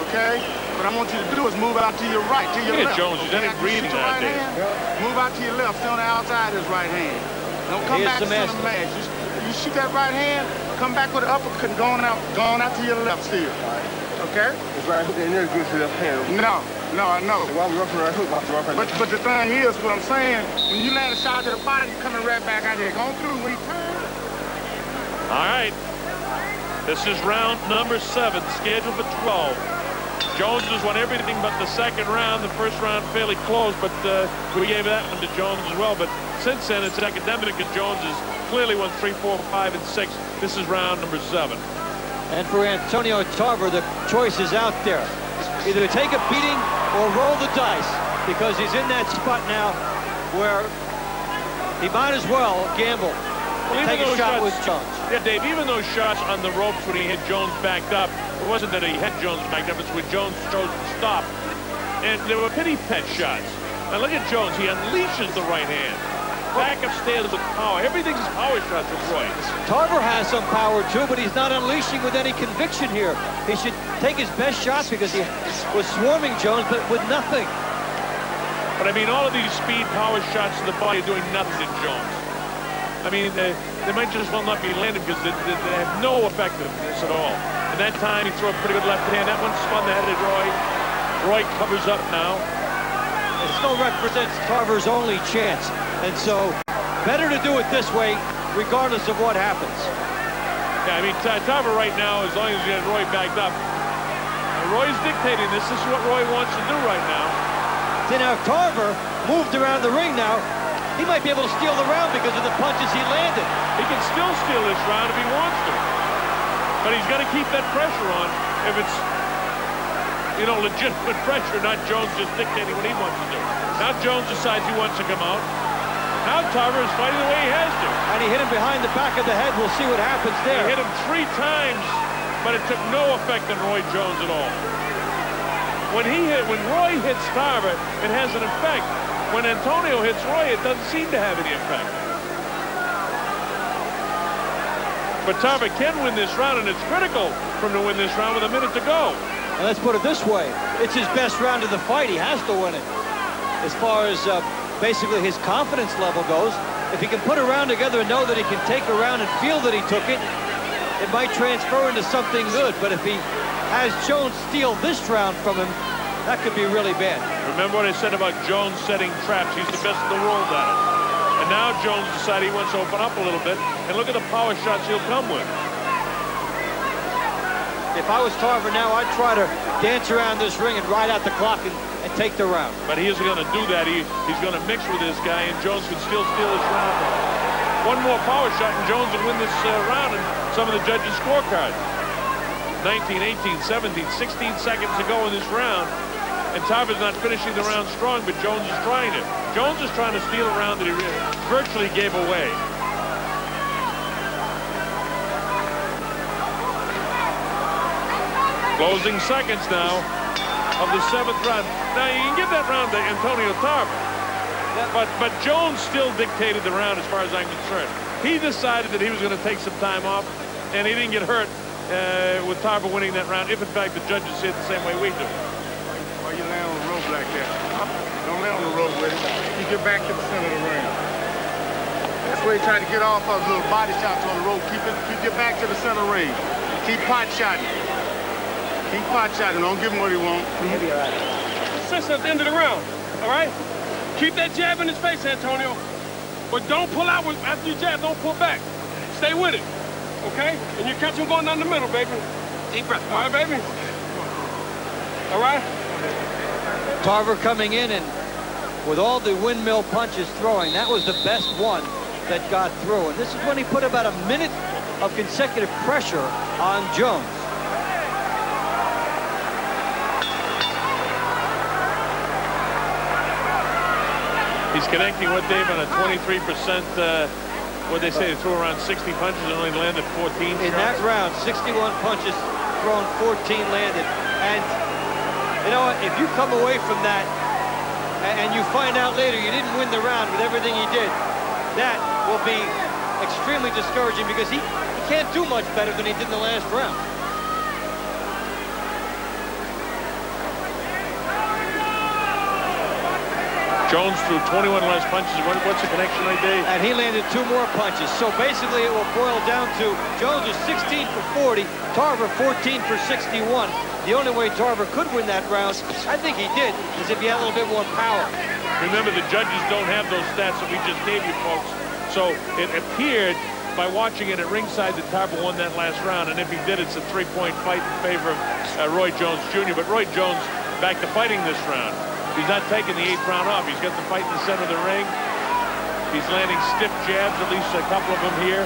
Okay? What I want you to do is move out to your right, to your left. Jones, he's only breathing out there. Move out to your left, stay on the outside of his right hand. Don't come back to the match. You shoot that right hand, come back with an uppercut, going out to your left still. Okay? It's right hook, and goes to the left hand. No, I know. So I'm roughing right hook, But the thing is, what I'm saying, when you land a shot to the body, you're coming right back out there. Going through when he turns. All right. This is round number 7, scheduled for 12. Jones has won everything but the 2nd round. The 1st round fairly close, but we gave that one to Jones as well. But since then, it's academic, and Jones has clearly won 3, 4, 5, and 6. This is round number 7. And for Antonio Tarver, the choice is out there. Either take a beating or roll the dice, because he's in that spot now where he might as well gamble and take a shot with Jones. Yeah, Dave, even those shots on the ropes when he had Jones backed up, it wasn't that he had Jones backed up, it's when Jones chose to stop. And there were pity pet shots. Now look at Jones, he unleashes the right hand. Back upstairs with power. Everything's power shots with Roy. Tarver has some power too, but he's not unleashing with any conviction here. He should take his best shots because he was swarming Jones, but with nothing. But I mean, all of these speed power shots to the body are doing nothing to Jones. I mean, they might just well not be landed because they have no effectiveness at all. And that time he threw a pretty good left hand. That one spun the head of Roy. Roy covers up now. It still represents Tarver's only chance. And so, better to do it this way, regardless of what happens. Yeah, I mean, Tarver right now, as long as you have Roy backed up, Roy's dictating this. This is what Roy wants to do right now. See, now Tarver moved around the ring now. He might be able to steal the round because of the punches he landed. He can still steal this round if he wants to. But he's got to keep that pressure on if it's, you know, legitimate pressure, not Jones just dictating what he wants to do. Now Jones decides he wants to come out. Now Tarver is fighting the way he has to. And he hit him behind the back of the head. We'll see what happens there. He hit him 3 times, but it took no effect on Roy Jones at all. When Roy hits Tarver, it has an effect. When Antonio hits Roy, it doesn't seem to have any effect. But Tarver can win this round, and it's critical for him to win this round with a minute to go. And let's put it this way. It's his best round of the fight. He has to win it. As far as basically his confidence level goes, if he can put a round together and know that he can take a round and feel that he took it, it might transfer into something good. But if he has Jones steal this round from him, that could be really bad. Remember what I said about Jones setting traps? He's the best in the world at it. And now Jones decided he wants to open up a little bit, and look at the power shots he'll come with. If I was Tarver now, I'd try to dance around this ring and ride out the clock and take the round. But he isn't going to do that. He's going to mix with this guy, and Jones can still steal this round. One more power shot, and Jones will win this round in some of the judges' scorecards. 19, 18, 17, 16 seconds to go in this round. And Tarver's not finishing the round strong, but Jones is trying to. Jones is trying to steal a round that he virtually gave away. Closing seconds now of the 7th round. Now you can give that round to Antonio Tarver, but Jones still dictated the round as far as I'm concerned. He decided that he was going to take some time off, and he didn't get hurt with Tarver winning that round, if in fact the judges see it the same way we do. Why you land on the rope like that? Don't land on the rope with it. You get back to the center of the ring. That's where he tried to get off of little body shots on the rope. Keep your back to the center of the ring. Keep pot shotting. Keep pot shotting. Don't give him what he wants. He'll be all right. Since at the end of the round, all right? Keep that jab in his face, Antonio. But don't pull out after you jab. Don't pull back. Stay with it, okay? And you catch him going down the middle, baby. Deep breath. All right, baby? All right? Tarver coming in, and with all the windmill punches throwing, that was the best one that got through. And this is when he put about a minute of consecutive pressure on Jones. He's connecting with Dave on a 23%, what they say, they threw around 60 punches and only landed 14 In that round, 61 punches thrown, 14 landed. And you know what, if you come away from that and you find out later you didn't win the round with everything he did, that will be extremely discouraging because he can't do much better than he did in the last round. Jones threw 21 less punches. What's the connection right there? And he landed 2 more punches. So basically it will boil down to Jones is 16 for 40, Tarver 14 for 61. The only way Tarver could win that round, I think he did, is if he had a little bit more power. Remember, the judges don't have those stats that we just gave you, folks. So it appeared by watching it at ringside that Tarver won that last round. And if he did, it's a 3-point fight in favor of Roy Jones Jr. But Roy Jones back to fighting this round. He's not taking the 8th round off. He's got the fight in the center of the ring. He's landing stiff jabs, at least a couple of them here.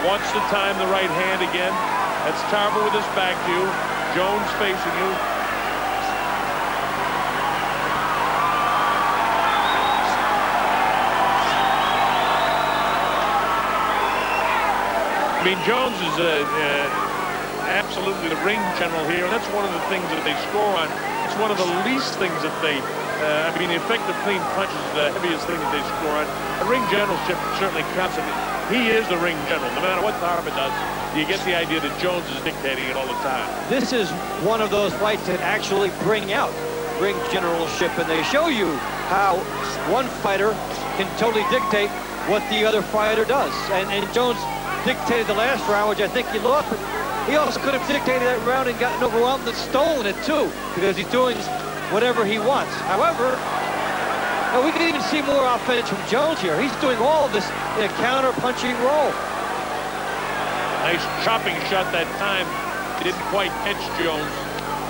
Wants to time the right hand again. That's Tarver with his back to you. Jones facing you. mean, Jones is absolutely the ring general here, and that's one of the things that they score on. It's one of the least things that they, I mean, the effective clean punch is the heaviest thing that they score on. A ring generalship certainly counts. He is the ring general. No matter what Tarver does, you get the idea that Jones is dictating it all the time. This is one of those fights that actually bring out ring generalship, and they show you how one fighter can totally dictate what the other fighter does. And Jones dictated the last round, which I think he lost, but he also could have dictated that round and gotten overwhelmed and stolen it too, because he's doing whatever he wants. However, we can even see more offense from Jones here. He's doing all of this in a counter-punching role. Nice chopping shot that time. He didn't quite catch Jones.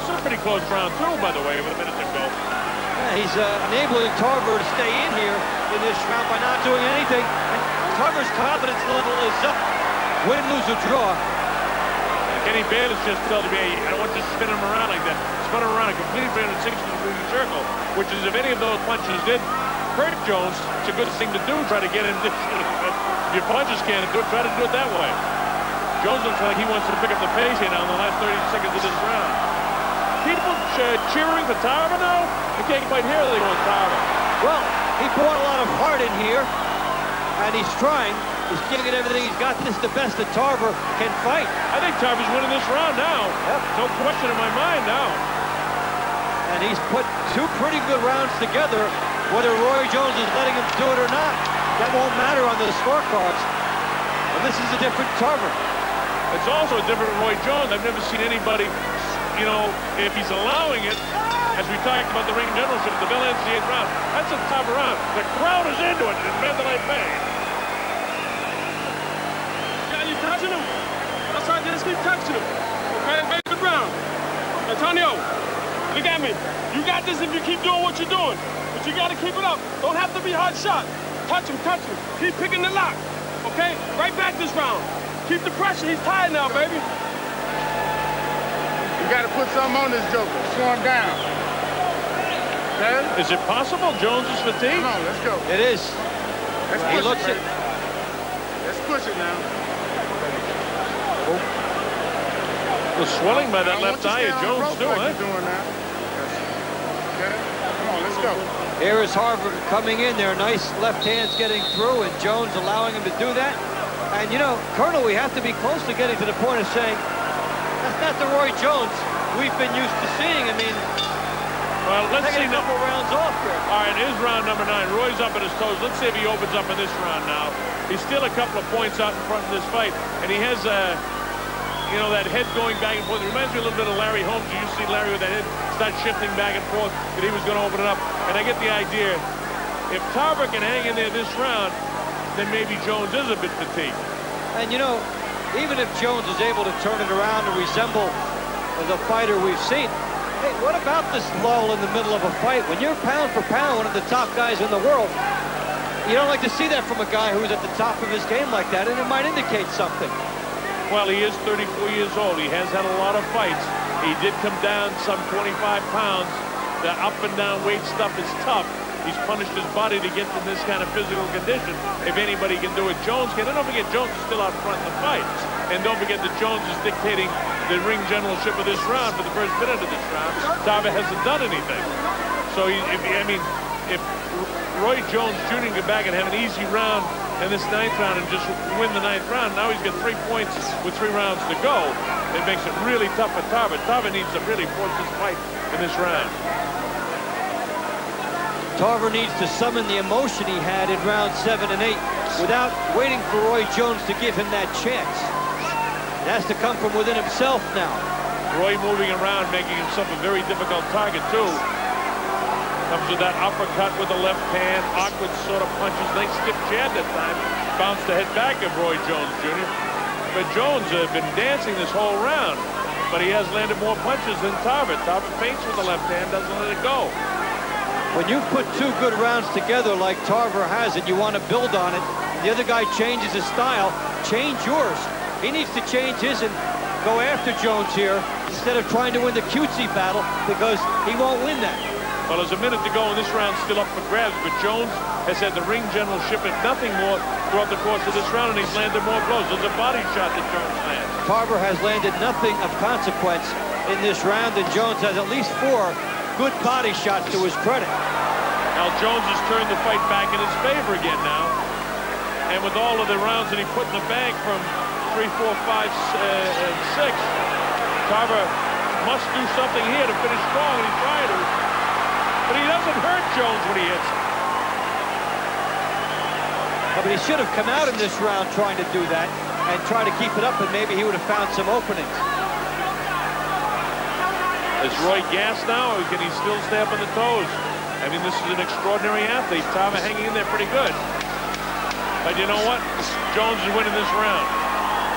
It's a pretty close round two, by the way, with a minute to go. Yeah, he's enabling Tarver to stay in here in this round by not doing anything. And Tarver's confidence level is up. Win, lose, or draw. Kenny Bayless just told me, I don't want you to spin him around like that. Spin him around a complete 360-degree circle, which is, if any of those punches did hurt Jones, it's a good thing to do, try to get him. If your punches can't do it, try to do it that way. Jones looks like he wants to pick up the pace here now in the last 30 seconds of this round. People cheering for Tarver now? You can't quite hear they going Tarver. Well, he brought a lot of heart in here, and he's trying. He's giving it everything he's got. This is the best that Tarver can fight. I think Tarver's winning this round now. Yep. No question in my mind now. And he's put two pretty good rounds together. Whether Roy Jones is letting him do it or not, that won't matter on the scorecards. And this is a different Tarver. It's also a different Roy Jones. I've never seen anybody, you know, if he's allowing it, as we talked about the ring generalship, the Bill ends the 8th round. That's a tough round. The crowd is into it in Mandalay Bay. You touching him? That's right, just keep touching him. Okay, make the ground. Antonio, look at me. You got this if you keep doing what you're doing. But you got to keep it up. Don't have to be hard shot. Touch him, touch him. Keep picking the lock. Okay? Right back this round. Keep the pressure. He's tired now, baby. You got to put something on this joker. Slow him down. Okay? Is it possible Jones is fatigued? Come on, let's go. It is. Let's he push looks it. Let's push it now. The swelling by that left eye of Jones too, huh? Okay, come on, let's go. Here is Harvard coming in there. Nice left hands getting through, and Jones allowing him to do that. And you know, Colonel, we have to be close to getting to the point of saying, that's not the Roy Jones we've been used to seeing. I mean, well, let's see a couple rounds off here. All right, it is round number 9. Roy's up at his toes. Let's see if he opens up in this round now. He's still a couple of points out in front of this fight, and he has you know, that head going back and forth. It reminds me a little bit of Larry Holmes. You used to see Larry with that head start shifting back and forth, that he was going to open it up. And I get the idea, if Tarver can hang in there this round, then maybe Jones is a bit fatigued. And you know, even if Jones is able to turn it around and resemble the fighter we've seen, hey, what about this lull in the middle of a fight? When you're pound for pound one of the top guys in the world, you don't like to see that from a guy who's at the top of his game like that, and it might indicate something. Well, he is 34 years old. He has had a lot of fights. He did come down some 25 pounds. The up and down weight stuff is tough. He's punished his body to get to this kind of physical condition. If anybody can do it, Jones can. And don't forget, Jones is still out front in the fight. And don't forget that Jones is dictating the ring generalship of this round for the first minute of this round. Tarver hasn't done anything. So, if Roy Jones Jr. can get back and have an easy round in this 9th round and just win the 9th round, now he's got 3 points with 3 rounds to go. It makes it really tough for Tarver. Tarver needs to really force this fight in this round. Tarver needs to summon the emotion he had in rounds 7 and 8 without waiting for Roy Jones to give him that chance. It has to come from within himself now. Roy moving around, making himself a very difficult target too. Comes with that uppercut with the left hand, awkward sort of punches, nice stiff jab that time. Bounced the head back of Roy Jones Jr. But Jones has been dancing this whole round, but he has landed more punches than Tarver. Tarver feints with the left hand, doesn't let it go. When you put 2 good rounds together like Tarver has and you want to build on it, the other guy changes his style, change yours. He needs to change his and go after Jones here instead of trying to win the cutesy battle, because he won't win that. Well, there's a minute to go, and this round's still up for grabs, but Jones has had the ring generalship, if nothing more, throughout the course of this round, and he's landed more blows. There's a body shot that Jones lands. Tarver has landed nothing of consequence in this round, and Jones has at least 4 good body shots to his credit. Now, Jones has turned the fight back in his favor again now, and with all of the rounds that he put in the bank from 3, 4, 5, and 6, Tarver must do something here to finish strong, and he's trying to. But he doesn't hurt Jones when he hits. But he should have come out in this round trying to do that and try to keep it up, and maybe he would have found some openings. Is Roy gassed now, or can he still stay up on the toes? I mean, this is an extraordinary athlete. Tarver hanging in there pretty good. But you know what? Jones is winning this round.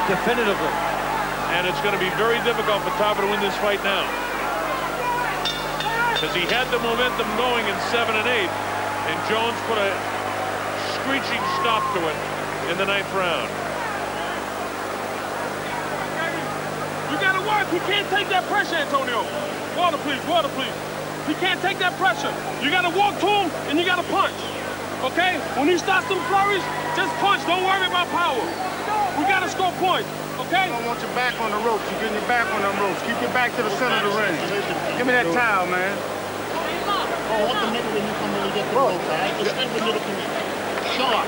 Definitively. And it's going to be very difficult for Tarver to win this fight now. Because he had the momentum going in 7 and 8, and Jones put a screeching stop to it in the 9th round. You gotta work. He can't take that pressure, Antonio. Water, please. Water, please. He can't take that pressure. You gotta walk to him, and you gotta punch. Okay? When he starts them flurries, just punch. Don't worry about power. We gotta score points. Okay? I don't want your back on the ropes. You're getting your back on them ropes. Keep your back to the center of the ring. Give me that towel, man. Hold the middle when you come in and get the ropes, all right? Just spin the middle to me. Sharp.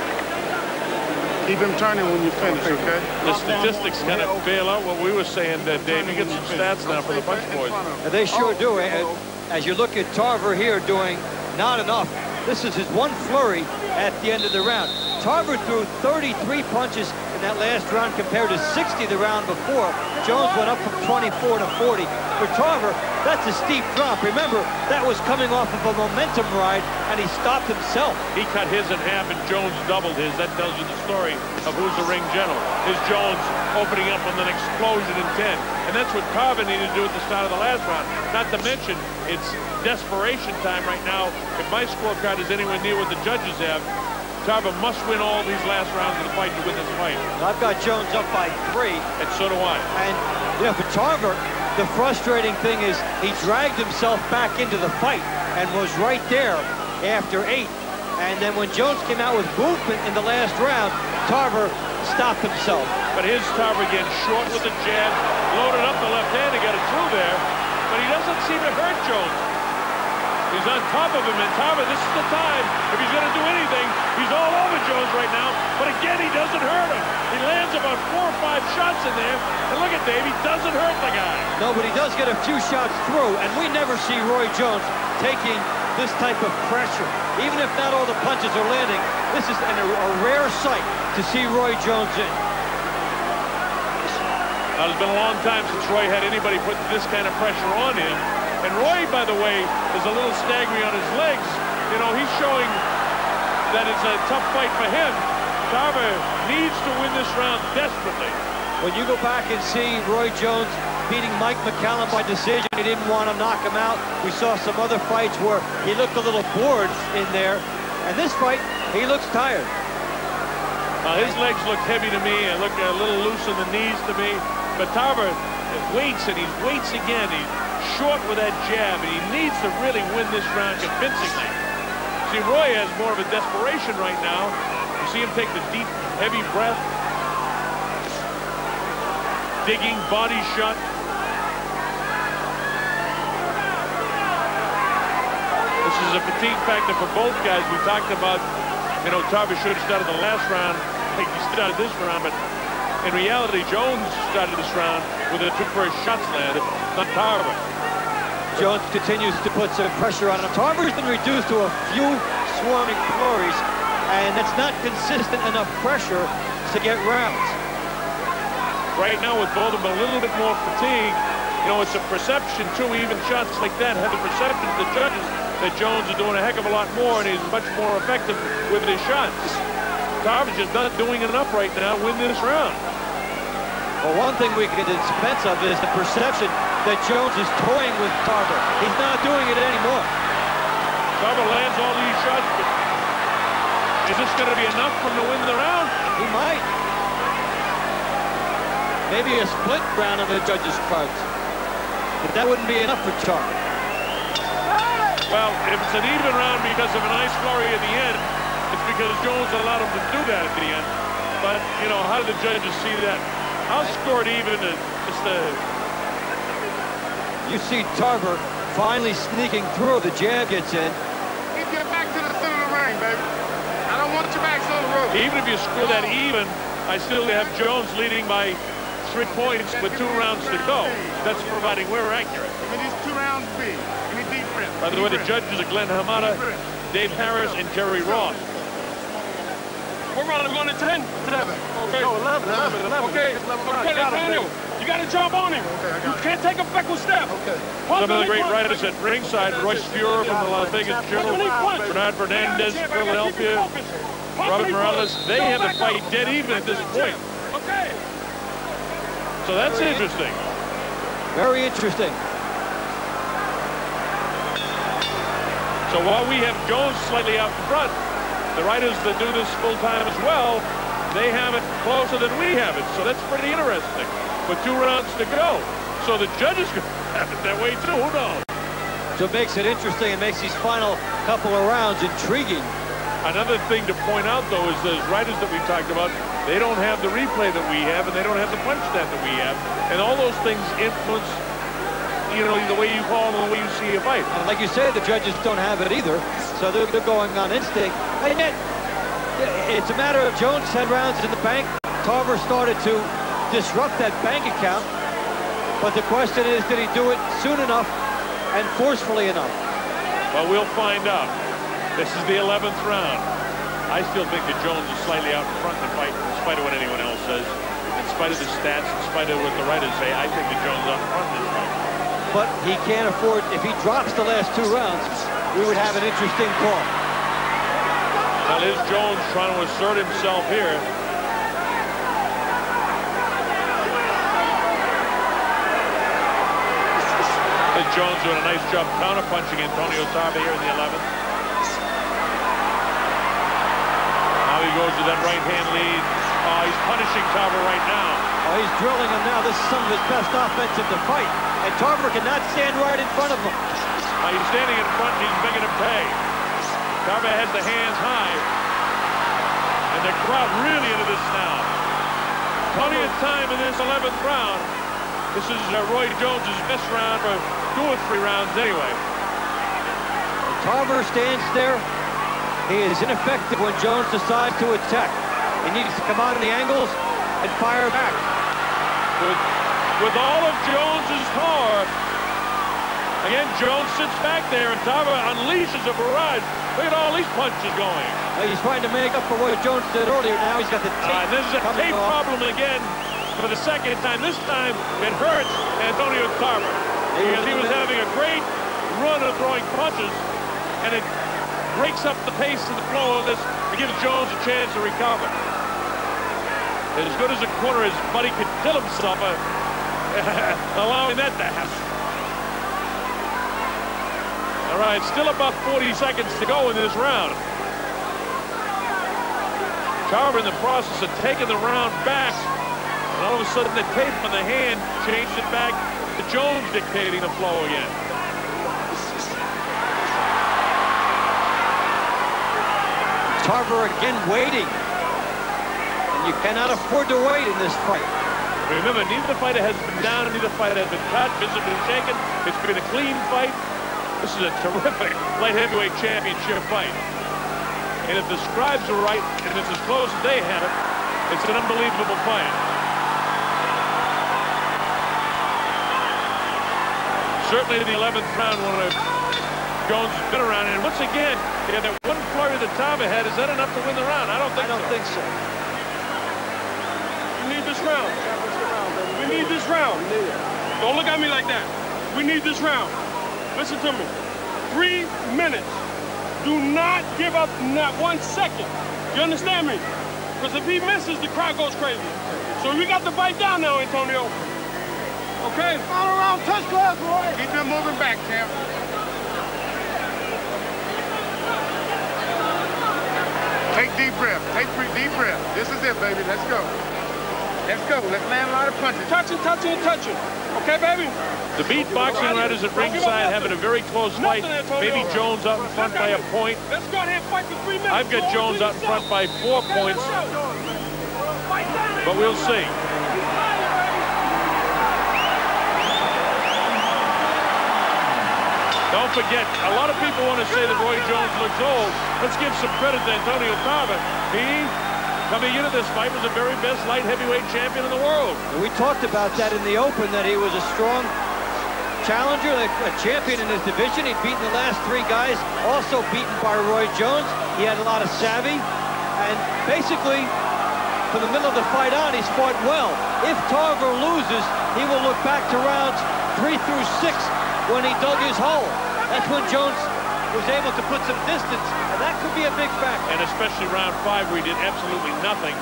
Keep him turning when you finish, okay? The statistics kind of bail out what we were saying, Dave. You get some stats now for the Punch Boys. They sure do. As you look at Tarver here doing not enough. This is his 1 flurry at the end of the round. Tarver threw 33 punches in that last round compared to 60 the round before. Jones went up from 24 to 40. For Tarver, that's a steep drop. Remember, that was coming off of a momentum ride, and he stopped himself. He cut his in half, and Jones doubled his. That tells you the story of who's the ring general. Is Jones opening up with an explosion in 10. And that's what Tarver needed to do at the start of the last round. Not to mention, it's desperation time right now. If my scorecard is anywhere near what the judges have, Tarver must win all these last rounds of the fight to win this fight. I've got Jones up by 3. And so do I. And, you know, for Tarver, the frustrating thing is he dragged himself back into the fight and was right there after 8. And then when Jones came out with movement in the last round, Tarver stopped himself. But here's Tarver again, short with the jab, loaded up the left hand and got it through there. But he doesn't seem to hurt Jones. He's on top of him, and Tarver, this is the time. If he's going to do anything, he's all over Jones right now. But again, he doesn't hurt him. He lands about 4 or 5 shots in there. And look at Dave, he doesn't hurt the guy. No, but he does get a few shots through, and we never see Roy Jones taking this type of pressure. Even if not all the punches are landing, this is a rare sight to see Roy Jones in. Now, it's been a long time since Roy had anybody put this kind of pressure on him. And Roy, by the way, is a little staggering on his legs. You know, he's showing that it's a tough fight for him. Tarver needs to win this round desperately. When you go back and see Roy Jones beating Mike McCallum by decision, he didn't want to knock him out. We saw some other fights where he looked a little bored in there. And this fight, he looks tired. His legs look heavy to me and look a little loose in the knees to me. But Tarver waits, and he waits again. He's short with that jab, and he needs to really win this round convincingly. See, Roy has more of a desperation right now. You see him take the deep, heavy breath. Digging body shot. This is a fatigue factor for both guys. We talked about, you know, Tarver should have started the last round. I think he started this round, but in reality, Jones started this round with the 2 first shots landed, not Tarver. Jones continues to put some pressure on him. Tarver's been reduced to a few swarming flurries, and it's not consistent enough pressure to get rounds. Right now, with both of them a little bit more fatigue, you know, it's a perception, too. Even shots like that have the perception of the judges that Jones is doing a heck of a lot more, and he's much more effective with his shots. Tarver's just not doing enough right now to win this round. Well, one thing we can dispense of is the perception that Jones is toying with Tarver. He's not doing it anymore. Tarver lands all these shots, but is this going to be enough for him to win the round? He might. Maybe a split round on the judges' cards. But that wouldn't be enough for Tarver. Well, if it's an even round because of a nice flurry at the end, it's because Jones allowed him to do that at the end. But, you know, how did the judges see that? I'll score it even and just You see Tarver finally sneaking through. The jab gets in. Get back to the center of the ring, baby. I don't want your backs on the road. Even if you score that even, I still have Jones leading by 3 points with 2 rounds to go. That's providing we're accurate. Give me these 2 rounds big. Give me deep breath. By the way, the judges are Glenn Hamada, Dave Harris, and Jerry Ross. What round are we going to 10? 11. Okay. No, 11. Okay. Okay, Antonio, you got to jump on him. You can't take a backward step. Okay. Some of the great writers at ringside, Royce Fuhrer from the Las Vegas Journal, Bernard Fernandez, Philadelphia, Robert Morales, they have the fight dead even at this point. Okay. So that's interesting. Very interesting. So while we have Jones slightly out in front, the writers that do this full time as well, they have it closer than we have it. So that's pretty interesting. With 2 rounds to go. So the judges could have it that way too. Who knows? So it makes it interesting. It makes these final couple of rounds intriguing. Another thing to point out, though, is the writers that we talked about, they don't have the replay that we have, and they don't have the punch stat that we have. And all those things influence, you know, the way you call and the way you see a fight. And like you say, the judges don't have it either. So they're going on instinct. And yet, it's a matter of Jones 10 rounds in the bank. Tarver started to disrupt that bank account. But the question is, did he do it soon enough and forcefully enough? Well, we'll find out. This is the 11th round. I still think that Jones is slightly out in front in the fight, in spite of what anyone else says. In spite of the stats, in spite of what the writers say, I think that Jones is out in front in this fight. But he can't afford, if he drops the last 2 rounds, we would have an interesting call. Well, is Jones trying to assert himself here? Is Jones doing a nice job counter-punching Antonio Tarver here in the 11th. Now he goes to that right-hand lead. Oh, he's punishing Tarver right now. Oh, he's drilling him now. This is some of his best offense of the fight. And Tarver cannot stand right in front of him. He's standing in front and he's making him pay. Tarver has the hands high. And the crowd really into this now. Plenty of time in this 11th round. This is Roy Jones's best round for 2 or 3 rounds anyway. Tarver stands there. He is ineffective when Jones decides to attack. He needs to come out of the angles and fire back. With all of Jones's power, again, Jones sits back there and Tarver unleashes a barrage. Look at all these punches going. He's trying to make up for what Jones did earlier. Now he's got the tape. This is a tape problem again for the 2nd time. This time it hurts Antonio Tarver because he was having a great run of throwing punches, and it breaks up the pace and the flow of this. It gives Jones a chance to recover. As good as a corner his buddy could kill himself, allowing that to happen. All right, still about 40 seconds to go in this round. Tarver in the process of taking the round back, and all of a sudden the tape on the hand changed it back to Jones dictating the flow again. Tarver again waiting. And you cannot afford to wait in this fight. Remember, neither fighter has been down, and neither fighter has been cut, visibly shaken. It's been a clean fight. This is a terrific light heavyweight championship fight. And if the scribes are right, and it's as close as they had it, it's an unbelievable fight. Certainly in the 11th round, one of Jones has been around, and once again, yeah, that one flurry that Tarver had, is that enough to win the round? I don't think so. We need this round. We need this round. Don't look at me like that. We need this round. Listen to me. 3 minutes. Do not give up not 1 second. You understand me? Because if he misses, the crowd goes crazy. So we got to fight down now, Antonio. Okay? Final round, touch gloves, Roy. Keep them moving back, champ. Take deep breath. Take 3 deep breaths. This is it, baby. Let's go. Let's go. Let's land a lot of punches. Touch it, touch it, and touch it. Okay, baby? The beat boxing writers at ringside having a very close fight. Maybe Jones out in front by a point. Let's go ahead and fight for 3 minutes. I've got Jones out in front by 4 points, but we'll see. Don't forget, a lot of people want to say that Roy Jones looks old. Let's give some credit to Antonio Tarver. He, coming into this fight, was the very best light heavyweight champion in the world. And we talked about that in the open, that he was a strong challenger, a champion in his division. He'd beaten the last 3 guys, also beaten by Roy Jones. He had a lot of savvy, and basically, from the middle of the fight on, he's fought well. If Tarver loses, he will look back to rounds 3 through 6 when he dug his hole. That's when Jones was able to put some distance, and that could be a big factor. And especially round 5 where he did absolutely nothing.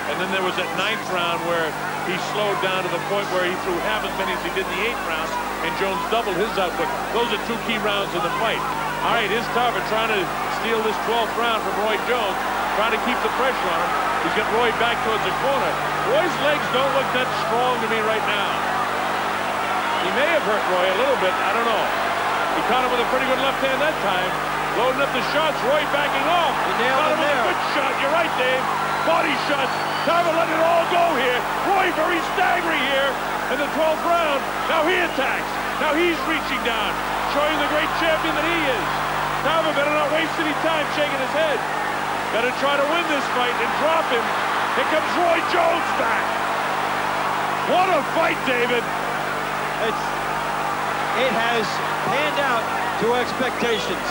And then there was that 9th round where he slowed down to the point where he threw half as many as he did in the 8th round, and Jones doubled his output. Those are 2 key rounds in the fight. All right, here's Tarver trying to steal this 12th round from Roy Jones, trying to keep the pressure on him. He's got Roy back towards the corner. Roy's legs don't look that strong to me right now. He may have hurt Roy a little bit, I don't know. He caught him with a pretty good left hand that time. Loading up the shots, Roy backing off. He nailed him with there. a good shot, you're right, Dave. Body shots, Tarver letting it all go here. Roy very staggering here in the 12th round. Now he attacks. Now he's reaching down, showing the great champion that he is. Tarver better not waste any time shaking his head. Better try to win this fight and drop him. Here comes Roy Jones back. What a fight, David. It has panned out to expectations.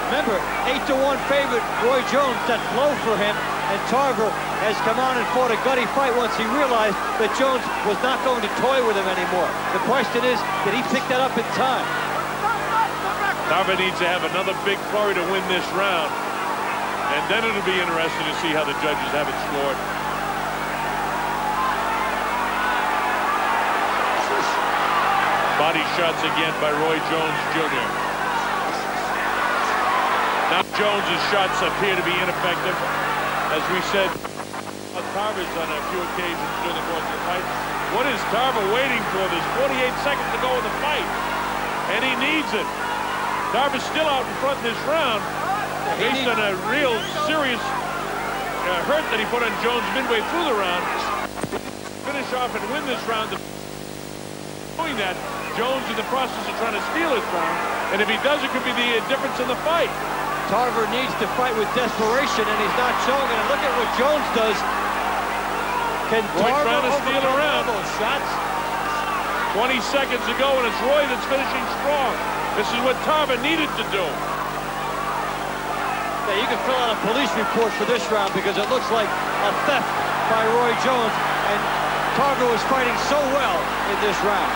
Remember, 8-1 favorite Roy Jones, that flow for him, and Tarver has come on and fought a gutty fight once he realized that Jones was not going to toy with him anymore. The question is, did he pick that up in time? Tarver needs to have another big flurry to win this round, and then it'll be interesting to see how the judges have it scored. Body shots again by Roy Jones Jr. Now Jones's shots appear to be ineffective. As we said, Tarver's on a few occasions during the course of the fight. What is Tarver waiting for? There's 48 seconds to go in the fight, and he needs it. Tarver's still out in front this round, based on a real serious hurt that he put on Jones midway through the round. Finish off and win this round. Doing that, Jones in the process of trying to steal his round, and if he does, it could be the difference in the fight. Tarver needs to fight with desperation, and he's not showing it. And look at what Jones does. Can Tarver trying to steal around those shots? 20 seconds to go, and it's Roy that's finishing strong. This is what Tarver needed to do. Yeah, you can fill out a police report for this round because it looks like a theft by Roy Jones, and Tarver was fighting so well in this round.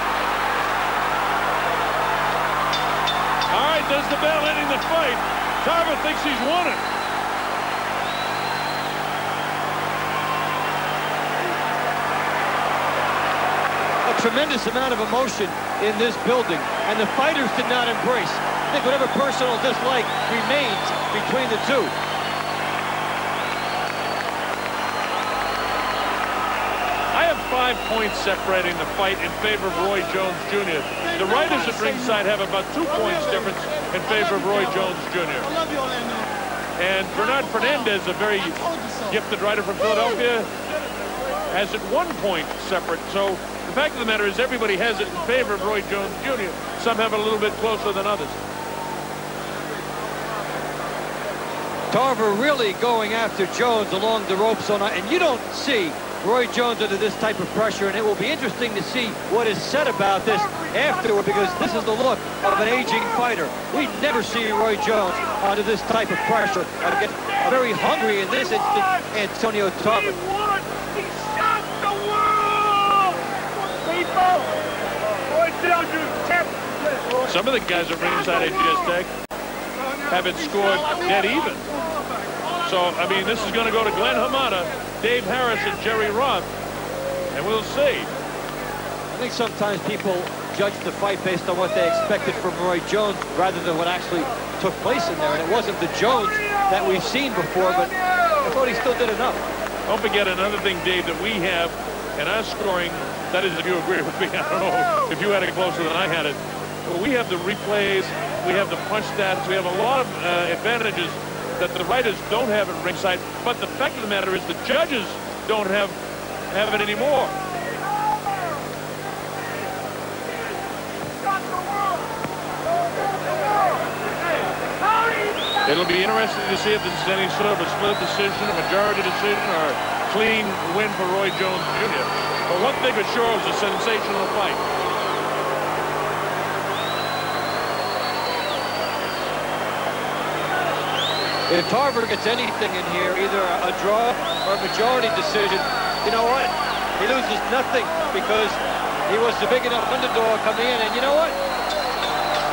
All right, there's the bell ending the fight. Tarver thinks he's won it. A tremendous amount of emotion in this building, and the fighters did not embrace. I think whatever personal dislike remains between the two. I have 5 points separating the fight in favor of Roy Jones Jr. The writers at ringside have about 2 points difference in favor of Roy Jones Jr. And Bernard Fernandez, a very gifted writer from Philadelphia, has it 1 point separate. So the fact of the matter is everybody has it in favor of Roy Jones Jr. Some have it a little bit closer than others. Tarver really going after Jones along the ropes all night, and you don't see Roy Jones under this type of pressure, and it will be interesting to see what is said about this afterward, because this is the look of an aging fighter. We never see Roy Jones under this type of pressure. And get very hungry in this instance, Antonio Tarver. He shot the world! People! Roy Jones, Some of the guys at ringside at GS Tech have it scored dead even. So, I mean, this is going to go to Glenn Hamada, Dave Harris, and Jerry Roth, and we'll see. I think sometimes people judge the fight based on what they expected from Roy Jones rather than what actually took place in there, and it wasn't the Jones that we've seen before, but I thought he still did enough. Don't forget another thing, Dave, that we have in our scoring, that is if you agree with me, I don't know if you had it closer than I had it. But we have the replays, we have the punch stats, we have a lot of advantages that the writers don't have at ringside. But the fact of the matter is the judges don't have it anymore. It'll be interesting to see if this is any sort of a split decision, a majority decision, or a clean win for Roy Jones Jr. But one thing for sure is a sensational fight. If Tarver gets anything in here, either a draw or a majority decision, you know what? He loses nothing because he was the big enough underdog coming in. And you know what?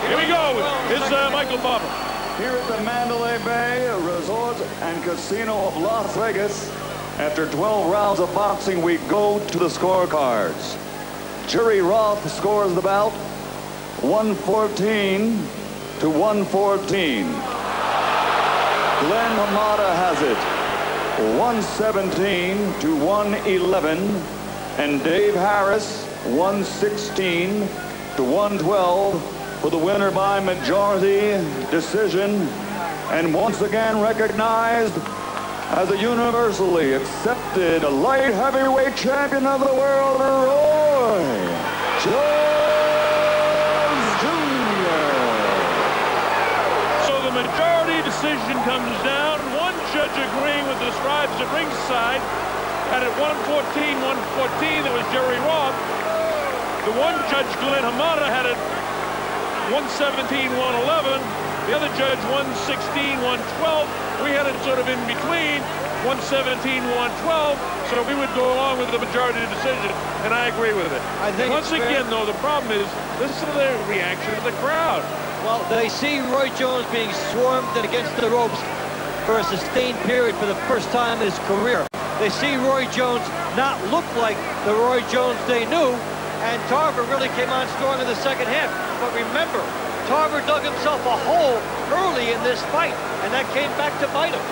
Here we go. Here's Michael Barber. Here at the Mandalay Bay Resort and Casino of Las Vegas, after 12 rounds of boxing, we go to the scorecards. Jerry Roth scores the bout 114 to 114. Glenn Hamada has it 117 to 111, and Dave Harris 116 to 112 for the winner by majority decision, and once again recognized as a universally accepted light heavyweight champion of the world, Roy Jones Jr. So the majority decision comes down. One judge agreeing with the scribes at ringside. And at 114, that was Jerry Roth. The one judge, Glenn Hamada, had it 117, 111. The other judge, 116, 112. We had it sort of in between, 117, 112. So we would go along with the majority decision, and I agree with it. I think once again, though, the problem is listen to the reaction of the crowd. Well, they see Roy Jones being swarmed and against the ropes for a sustained period for the first time in his career. They see Roy Jones not look like the Roy Jones they knew, and Tarver really came on strong in the second half. But remember, Tarver dug himself a hole early in this fight, and that came back to bite him.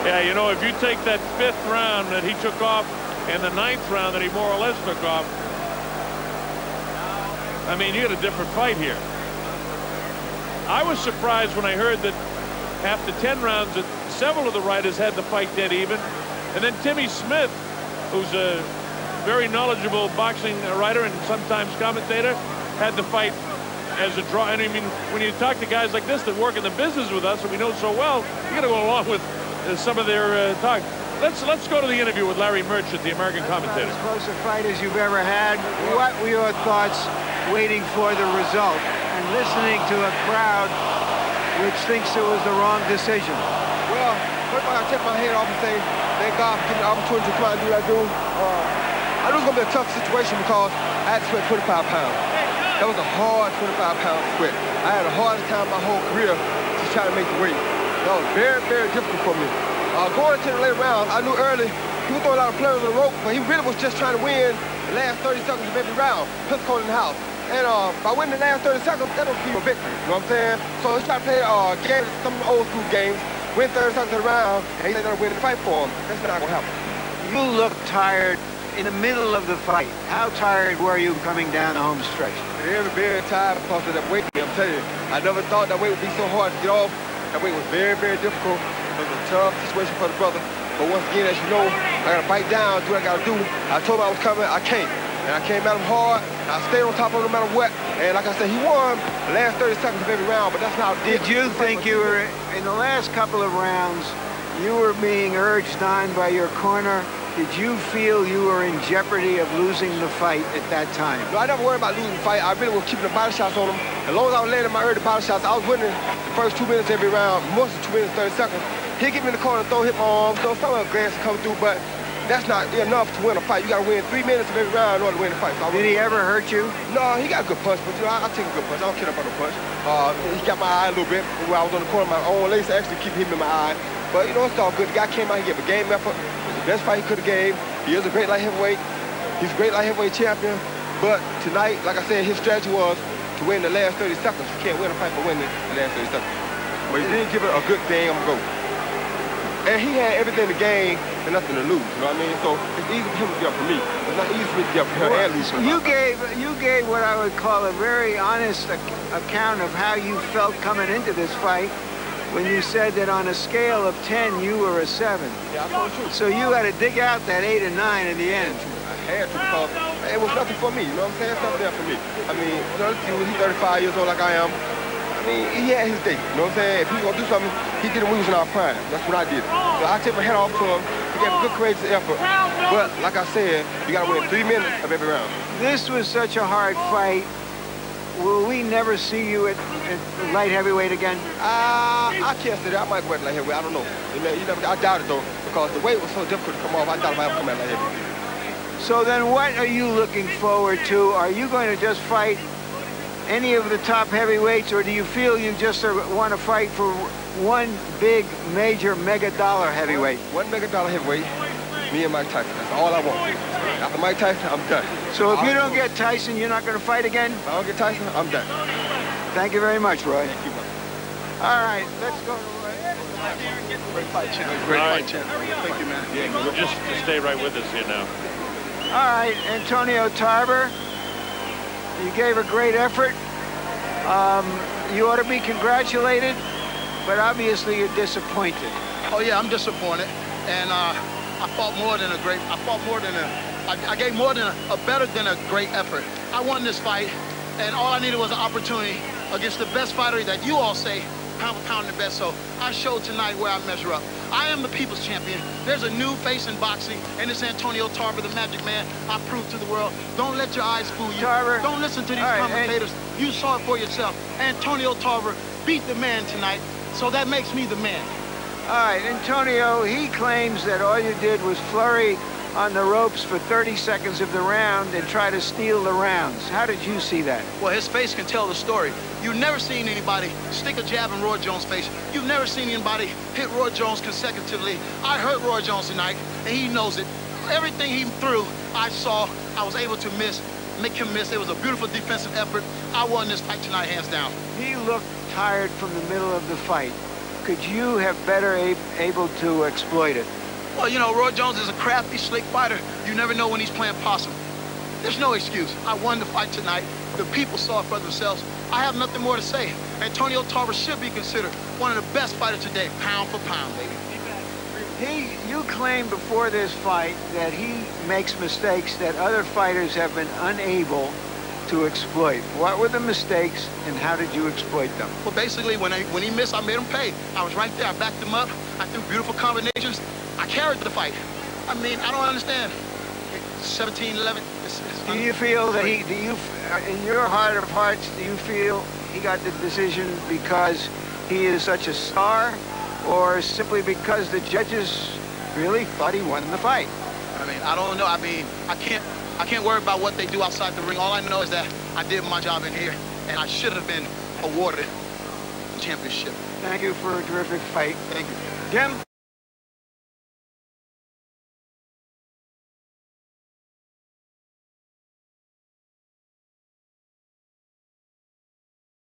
Yeah, you know, if you take that 5th round that he took off and the 9th round that he more or less took off, I mean, you get a different fight here. I was surprised when I heard that after 10 rounds that several of the writers had the fight dead even. And then Timmy Smith, who's a very knowledgeable boxing writer and sometimes commentator, had the fight as a draw. And I mean, when you talk to guys like this that work in the business with us and we know so well, you got to go along with some of their talk. Let's go to the interview with Larry Merchant, the American commentator. As close a fight as you've ever had. What were your thoughts waiting for the result and listening to a crowd which thinks it was the wrong decision? Well, first of all, I take my head off and say, thank God for getting the opportunity to try and do what I do. I knew it was going to be a tough situation because I had to sweat 25 pounds. That was a hard 25-pound sweat. I had the hardest time my whole career to try to make the weight. That was very, very difficult for me. Going into the later rounds, I knew early he was throwing a lot of players on the rope, but he really was just trying to win the last 30 seconds of every round. Pensacola in the house. And by winning the last 30 seconds, that don't give you a victory. You know what I'm saying? So he's trying to play games, some of the old school games, win 30 seconds of the round, and he's going to win the fight for him. That's not going to happen. You look tired in the middle of the fight. How tired were you coming down the home stretch? Very, very tired because of that weight. I'm telling you, I never thought that weight would be so hard to get off. That weight was very, very difficult. It was a tough situation for the brother. But once again, as you know, I got to bite down, do what I got to do. I told him I was coming, I came. And I came at him hard. I stayed on top of him no matter what. And like I said, he won the last 30 seconds of every round, but that's not how Did you think you were, in the last couple of rounds, you were being urged on by your corner? Did you feel you were in jeopardy of losing the fight at that time? No, I never worried about losing the fight. I really was keeping the body shots on him. As long as I was landing my early body shots, I was winning the first 2 minutes every round, most of 2 minutes, 30 seconds. He'd get me in the corner, hit my arms, so some of the glance come through, but that's not enough to win a fight. You got to win 3 minutes of every round in order to win the fight. So did he ever hurt you? No, he got a good punch, but you know, I take a good punch. I don't care about no punch. He got my eye a little bit. When I was on the corner, my own lace actually keep hitting in my eye. But you know, it's all good. The guy came out, he gave a game effort. It was the best fight he could have gave. He is a great light heavyweight. He's a great light heavyweight champion. But tonight, like I said, his strategy was to win the last 30 seconds. You can't win a fight for winning the last 30 seconds. But he didn't give it a good damn go. saying? He had everything to gain and nothing to lose, you know what I mean? So it's easy for him to get up for me. It's not easy for me to get up for him and lose for him. You gave what I would call a very honest account of how you felt coming into this fight when you said that on a scale of 10, you were a 7. Yeah, I told you. So you had to dig out that 8 and 9 in the end. I had to because it was nothing for me, you know what I'm saying? It's nothing there for me. I mean, you know, he's 35 years old like I am. I mean, he had his day, you know what I'm saying? If he was gonna do something, he did it when he was in our prime. That's what I did. So I took my head off to him. He gave a good, courageous effort. But like I said, you gotta win 3 minutes of every round. This was such a hard fight. Will we never see you at light heavyweight again? I can't say that. I might go at light heavyweight. I don't know. I doubt it though, because the weight was so difficult to come off. I doubt I might ever come at light heavyweight. So then what are you looking forward to? Are you going to just fight any of the top heavyweights, or do you feel you just want to fight for one big, major, mega-dollar heavyweight? One mega-dollar heavyweight, me and Mike Tyson. That's all I want. After Mike Tyson, I'm done. So if you don't get Tyson, you're not going to fight again? If I don't get Tyson, I'm done. Thank you very much, Roy. Thank you, brother. All right, let's go to Roy. Great fight, champ. Great fight, champ. Thank you, man. Yeah, just stay right with us here now. All right, Antonio Tarver, you gave a great effort. You ought to be congratulated, but obviously you're disappointed. Oh yeah, I'm disappointed, and I fought more than a great. I gave more than a better than a great effort. I won this fight, and all I needed was an opportunity against the best fighter that you all say pound for pound the best. So I showed tonight where I measure up. I am the people's champion. There's a new face in boxing, and it's Antonio Tarver, the Magic Man. I proved to the world. Don't let your eyes fool you. Tarver. Don't listen to these commentators. You saw it for yourself. Antonio Tarver beat the man tonight, so that makes me the man. All right, Antonio, he claims that all you did was flurry on the ropes for 30 seconds of the round and try to steal the rounds. How did you see that? Well, his face can tell the story. You've never seen anybody stick a jab in Roy Jones' face. You've never seen anybody hit Roy Jones consecutively. I hurt Roy Jones tonight, and he knows it. Everything he threw, I saw. I was able to make him miss. It was a beautiful defensive effort. I won this fight tonight, hands down. He looked tired from the middle of the fight. Could you have better able to exploit it? Well, you know, Roy Jones is a crafty, slick fighter. You never know when he's playing possum. There's no excuse. I won the fight tonight. The people saw it for themselves. I have nothing more to say. Antonio Tarver should be considered one of the best fighters today, pound for pound, baby. You claimed before this fight that he makes mistakes that other fighters have been unable to exploit. What were the mistakes, and how did you exploit them? Well, basically, when he missed, I made him pay. I was right there. I backed him up. I threw beautiful combinations. I carried the fight. I mean, I don't understand. 17-11. Do you feel that in your heart of hearts, do you feel he got the decision because he is such a star, or simply because the judges really thought he won the fight? I mean, I don't know. I mean, I can't worry about what they do outside the ring. All I know is that I did my job in here, and I should have been awarded the championship. Thank you for a terrific fight. Thank you. Jim?